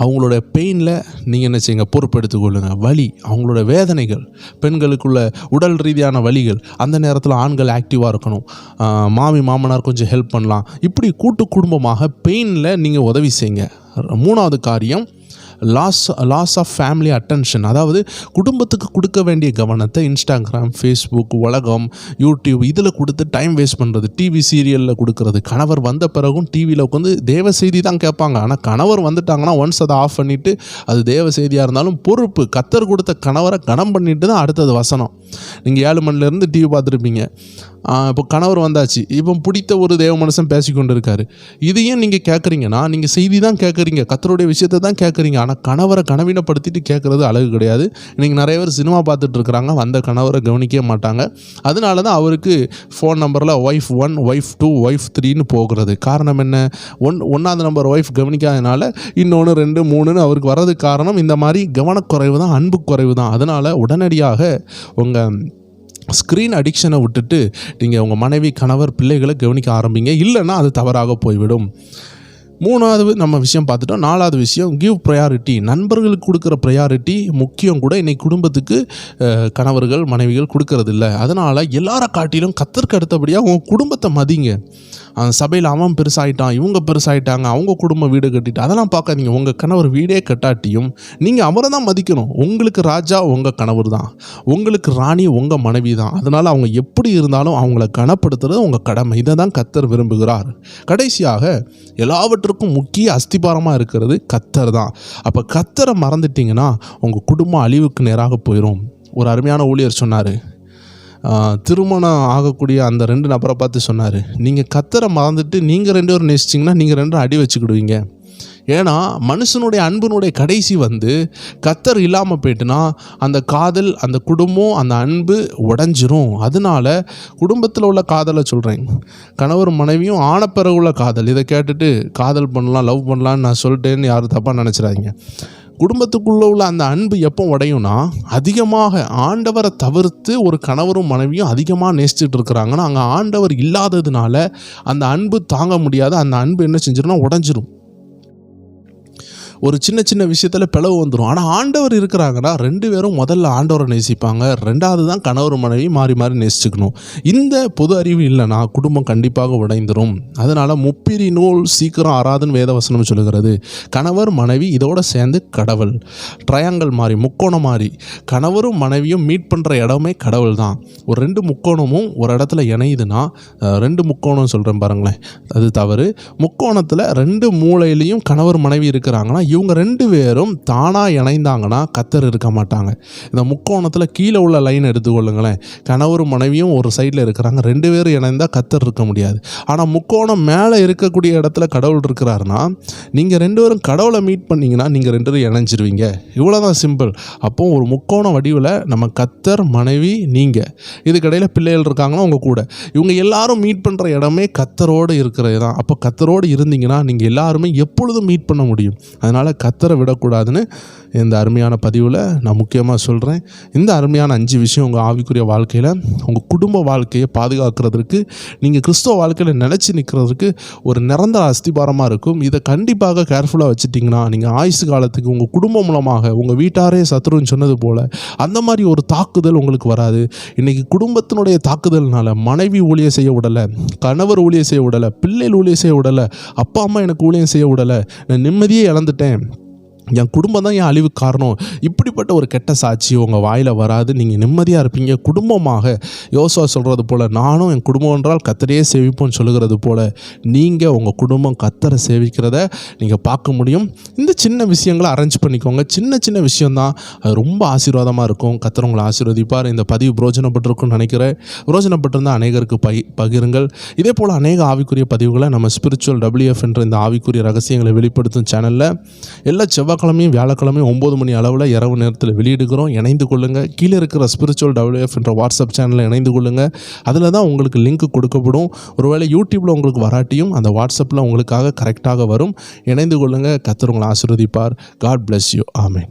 அவங்களோட பெயினில் நீங்கள் என்ன செய்யுங்க, பொறுப்பெடுத்துக்கொள்ளுங்க. வலி, அவங்களோட வேதனைகள், பெண்களுக்குள்ள உடல் ரீதியான வலிகள், அந்த நேரத்தில் ஆண்கள் ஆக்டிவாக இருக்கணும். மாமி மாமனார் கொஞ்சம் ஹெல்ப் பண்ணலாம். இப்படி கூட்டு குடும்பமாக பெயினில் நீங்கள் உதவி செய்யுங்க. 3வது காரியம், லாஸ் ஆஃப் ஃபேமிலி அட்டென்ஷன். அதாவது குடும்பத்துக்கு கொடுக்க வேண்டிய கவனத்தை இன்ஸ்டாகிராம், ஃபேஸ்புக், உலகம், யூடியூப் இதில் கொடுத்து டைம் வேஸ்ட் பண்ணுறது, டிவி சீரியலில் கொடுக்கறது. கணவர் வந்த பிறகும் டிவியில் உட்காந்து தேவ செய்தி தான் கேட்பாங்க. ஆனால் கணவர் வந்துட்டாங்கன்னா ஒன்ஸ் அதை ஆஃப் பண்ணிவிட்டு, அது தேவ செய்தியாக இருந்தாலும் பொறுப்பு, கத்தர் கொடுத்த கணவரை கனம் பண்ணிட்டு தான் அடுத்தது வசனம். நீங்கள் 7 மணிலேருந்து டிவி பார்த்துருப்பீங்க. இப்போ கணவர் வந்தாச்சு, இப்போ பிடித்த ஒரு தேவ மனுஷன் பேசி கொண்டு இருக்காரு. இதையும் நீங்கள் கேட்குறீங்கன்னா நீங்கள் செய்தி தான் கேட்குறீங்க, கத்தருடைய விஷயத்தை தான் கேட்குறீங்க. ஆனால் கணவரை கனவீனப்படுத்திட்டு கேட்குறது அழகு கிடையாது. இன்றைக்கி நிறைய பேர் சினிமா பார்த்துட்டு இருக்கிறாங்க, வந்த கணவரை கவனிக்கவே மாட்டாங்க. அதனால தான் அவருக்கு ஃபோன் நம்பரில் ஒய்ஃப் 1, ஒய்ஃப் 2, ஒய்ஃப் 3ன்னு போகிறது. காரணம் என்ன? 1வது நம்பர் ஒய்ஃப் கவனிக்காதனால இன்னொன்று 2, 3ன்னு அவருக்கு வர்றதுக்கு காரணம் இந்த மாதிரி கவனக்குறைவு தான், அன்பு குறைவு தான். அதனால் உடனடியாக உங்கள் ஸ்க்ரீன் அடிக்ஷனை விட்டுட்டு நீங்கள் உங்கள் மனைவி, கணவர், பிள்ளைகளை கவனிக்க ஆரம்பிங்க. இல்லைன்னா அது தவறாக போய்விடும். 3வது நம்ம விஷயம் பார்த்துட்டோம். 4வது விஷயம், கிவ் ப்ரையாரிட்டி. நண்பர்களுக்கு கொடுக்குற ப்ரையாரிட்டி முக்கியம் கூட. இன்றைக்கி குடும்பத்துக்கு கணவர்கள் மனைவிகள் கொடுக்கறதில்ல. அதனால் எல்லாரை காட்டிலும் கத்தருக்கு அடுத்தபடியாக உங்கள் குடும்பத்தை மதிங்க. அந்த சபையில் அவன் பெருசாயிட்டான், இவங்க பெருசாயிட்டாங்க, அவங்க குடும்பம் வீடு கட்டிட்டு அதெல்லாம் பார்க்காதீங்க. உங்கள் கணவர் வீடே கட்டாட்டியும் நீங்கள் அவரை தான் மதிக்கணும். உங்களுக்கு ராஜா உங்கள் கணவர் தான், உங்களுக்கு ராணி உங்கள் மனைவி தான். அதனால் அவங்க எப்படி இருந்தாலும் அவங்கள கனப்படுத்துறது உங்கள் கடமை. இதை தான் கர்த்தர் விரும்புகிறார். கடைசியாக எல்லாவற்றுக்கும் முக்கிய அஸ்திபாரமாக இருக்கிறது கர்த்தர் தான். அப்போ கர்த்தரை மறந்துட்டிங்கன்னா உங்கள் குடும்பம் அழிவுக்கு நேராக போயிடும். ஒரு அருமையான ஊழியர் சொன்னார், திருமணம் ஆகக்கூடிய அந்த 2 நபரை பார்த்து சொன்னார், நீங்கள் கர்த்தரை மறந்துட்டு நீங்கள் 2 பேரும் நேசிச்சிங்கன்னா நீங்கள் 2 அடி வச்சுக்கிடுவீங்க. ஏன்னா மனுஷனுடைய அன்பினுடைய கடைசி கர்த்தர் இல்லாமல் போயிட்டுனா அந்த காதல், அந்த குடும்பம், அந்த அன்பு உடஞ்சிரும். அதனால குடும்பத்தில் உள்ள காதலை சொல்கிறேன், கணவர் மனைவியும் ஆன பிறகு உள்ள காதல். இதை கேட்டுட்டு காதல் பண்ணலாம், லவ் பண்ணலான்னு நான் சொல்லிட்டேன்னு யாரும் தப்பாக நினச்சிடாதீங்க. குடும்பத்துக்குள்ளே உள்ள அந்த அன்பு எப்போ உடையும்னா, அதிகமாக ஆண்டவரை தவிர்த்து ஒரு கணவரும் மனைவியும் அதிகமாக நேசிச்சுட்டு இருக்கிறாங்கன்னா அங்கே ஆண்டவர் இல்லாததுனால அந்த அன்பு தாங்க முடியாத அந்த அன்பு என்ன செஞ்சிரும்னா உடஞ்சிரும். ஒரு சின்ன சின்ன விஷயத்தில் பிளவு வந்துடும். ஆனால் ஆண்டவர் இருக்கிறாங்கன்னா 2 பேரும் முதல்ல ஆண்டவரை நேசிப்பாங்க, 2வது தான் கணவர் மனைவி மாறி மாறி நேசிச்சுக்கணும். இந்த பொது அறிவு இல்லைனா குடும்பம் கண்டிப்பாக உடைந்துடும். அதனால் முப்பிரி நூல் சீக்கிரம் ஆறாதுன்னு வேதவசனம் சொல்லுகிறது. கணவர் மனைவி இதோட சேர்ந்து கடவுள், ட்ரையாங்கல் மாதிரி, முக்கோணம் மாதிரி, கணவரும் மனைவியும் மீட் பண்ணுற இடமே கடவுள் தான். ஒரு 2 முக்கோணமும் ஒரு இடத்துல இணையுதுன்னா, 2 முக்கோணம் சொல்கிறேன் பாருங்களேன், அது தவறு. முக்கோணத்தில் 2 மூலையிலையும் கணவர் மனைவி இருக்கிறாங்கன்னா இவங்க 2 பேரும் தானாக இணைந்தாங்கன்னா கர்த்தர் இருக்க மாட்டாங்க. இந்த முக்கோணத்தில் கீழே உள்ள லைன் எடுத்துக்கொள்ளுங்களேன், கணவரும் மனைவியும் ஒரு சைடில் இருக்கிறாங்க, 2 பேரும் இணைந்தால் கர்த்தர் இருக்க முடியாது. ஆனால் முக்கோணம் மேலே இருக்கக்கூடிய இடத்துல கடவுள் இருக்கிறாருன்னா நீங்கள் 2 பேரும் கடவுளை மீட் பண்ணிங்கன்னா நீங்கள் 2 பேரும் இணைஞ்சிருவீங்க. இவ்வளோதான் சிம்பிள். அப்போது ஒரு முக்கோண வடிவில் நம்ம கர்த்தர், மனைவி, நீங்கள், இதுக்கடையில் பிள்ளைகள் இருக்காங்கன்னா உங்கள் கூட, இவங்க எல்லாரும் மீட் பண்ணுற இடமே கர்த்தரோடு இருக்கிறது தான். அப்போ கர்த்தரோடு இருந்தீங்கன்னா நீங்கள் எல்லாருமே எப்பொழுதும் மீட் பண்ண முடியும். அதனால் கர்த்தரை விடக்கூடாதுன்னு இந்த அருமையான பதிவில் நான் முக்கியமாக சொல்கிறேன். இந்த அருமையான 5 விஷயம் உங்கள் ஆவிக்குரிய வாழ்க்கையில் உங்கள் குடும்ப வாழ்க்கையை பாதுகாக்கிறதுக்கு, நீங்கள் கிறிஸ்தவ வாழ்க்கையில் நிலச்சி நிற்கிறதுக்கு ஒரு நிரந்தர அஸ்திபாரமாக இருக்கும். இதை கண்டிப்பாக கேர்ஃபுல்லாக வச்சுட்டிங்கன்னா நீங்கள் ஆயுசு காலத்துக்கு உங்கள் குடும்பம் மூலமாக உங்கள் வீட்டாரே சத்துருன்னு சொன்னது போல் அந்த மாதிரி ஒரு தாக்குதல் உங்களுக்கு வராது. இன்றைக்கி குடும்பத்தினுடைய தாக்குதல்னால மனைவி ஊழியம் செய்ய விடலை, கணவர் ஊழியம் செய்ய விடலை, பிள்ளைகள் ஊழியம் செய்ய விடலை, அப்பா அம்மா எனக்கு ஊழியம் செய்ய விடலை, நான் நிம்மதியே இழந்துட்டேன், என் குடும்பம் தான் என் அழிவுக்கு காரணம், இப்படிப்பட்ட ஒரு கெட்ட சாட்சி உங்கள் வாயில் வராது. நீங்கள் நிம்மதியாக இருப்பீங்க. குடும்பமாக யோசுவா சொல்கிறது போல், நானும் என் குடும்பம் என்றால் கர்த்தரையே சேவிப்போன்னு சொல்லுகிறது போல் நீங்கள் உங்கள் குடும்பம் கர்த்தரை சேவிக்கிறத நீங்கள் பார்க்க முடியும். இந்த சின்ன விஷயங்களை அரேஞ்ச் பண்ணிக்கோங்க. சின்ன சின்ன விஷயந்தான், அது ரொம்ப ஆசீர்வாதமாக இருக்கும். கர்த்தர் உங்களை ஆசீர்வதிப்பார். இந்த பதிவு பிரோஜனப்பட்டிருக்குன்னு நினைக்கிறேன். பிரோஜனப்பட்டிருந்தால் அநேகருக்கு பகிருங்கள். இதே போல் அநேக ஆவிக்குரிய பதிவுகளை நம்ம ஸ்பிரிச்சுவல் WF என்ற இந்த ஆவிக்குரிய ரகசியங்களை வெளிப்படுத்தும் சேனலில் எல்லா செவ்வாய்க்கிழமையும் வியாழக்கிழமையும் 9 மணி அளவில் இரவு நேரத்தில் வெளியிடுகிறோம். இணைந்து கொள்ளுங்கள். கீழே இருக்கிற ஸ்பிரிச்சுவல் WF என்ற வாட்ஸ்அப் சேனலில் இணைந்து கொள்ளுங்கள். அதில் தான் உங்களுக்கு லிங்க் கொடுக்கப்படும். ஒருவேளை யூடியூப்பில் உங்களுக்கு வராட்டியும் அந்த வாட்ஸ்அப்பில் உங்களுக்காக கரெக்டாக வரும். இணைந்து கொள்ளுங்கள். கர்த்தர் உங்களை ஆசீர்வதிப்பார். God bless you. ஆமென்.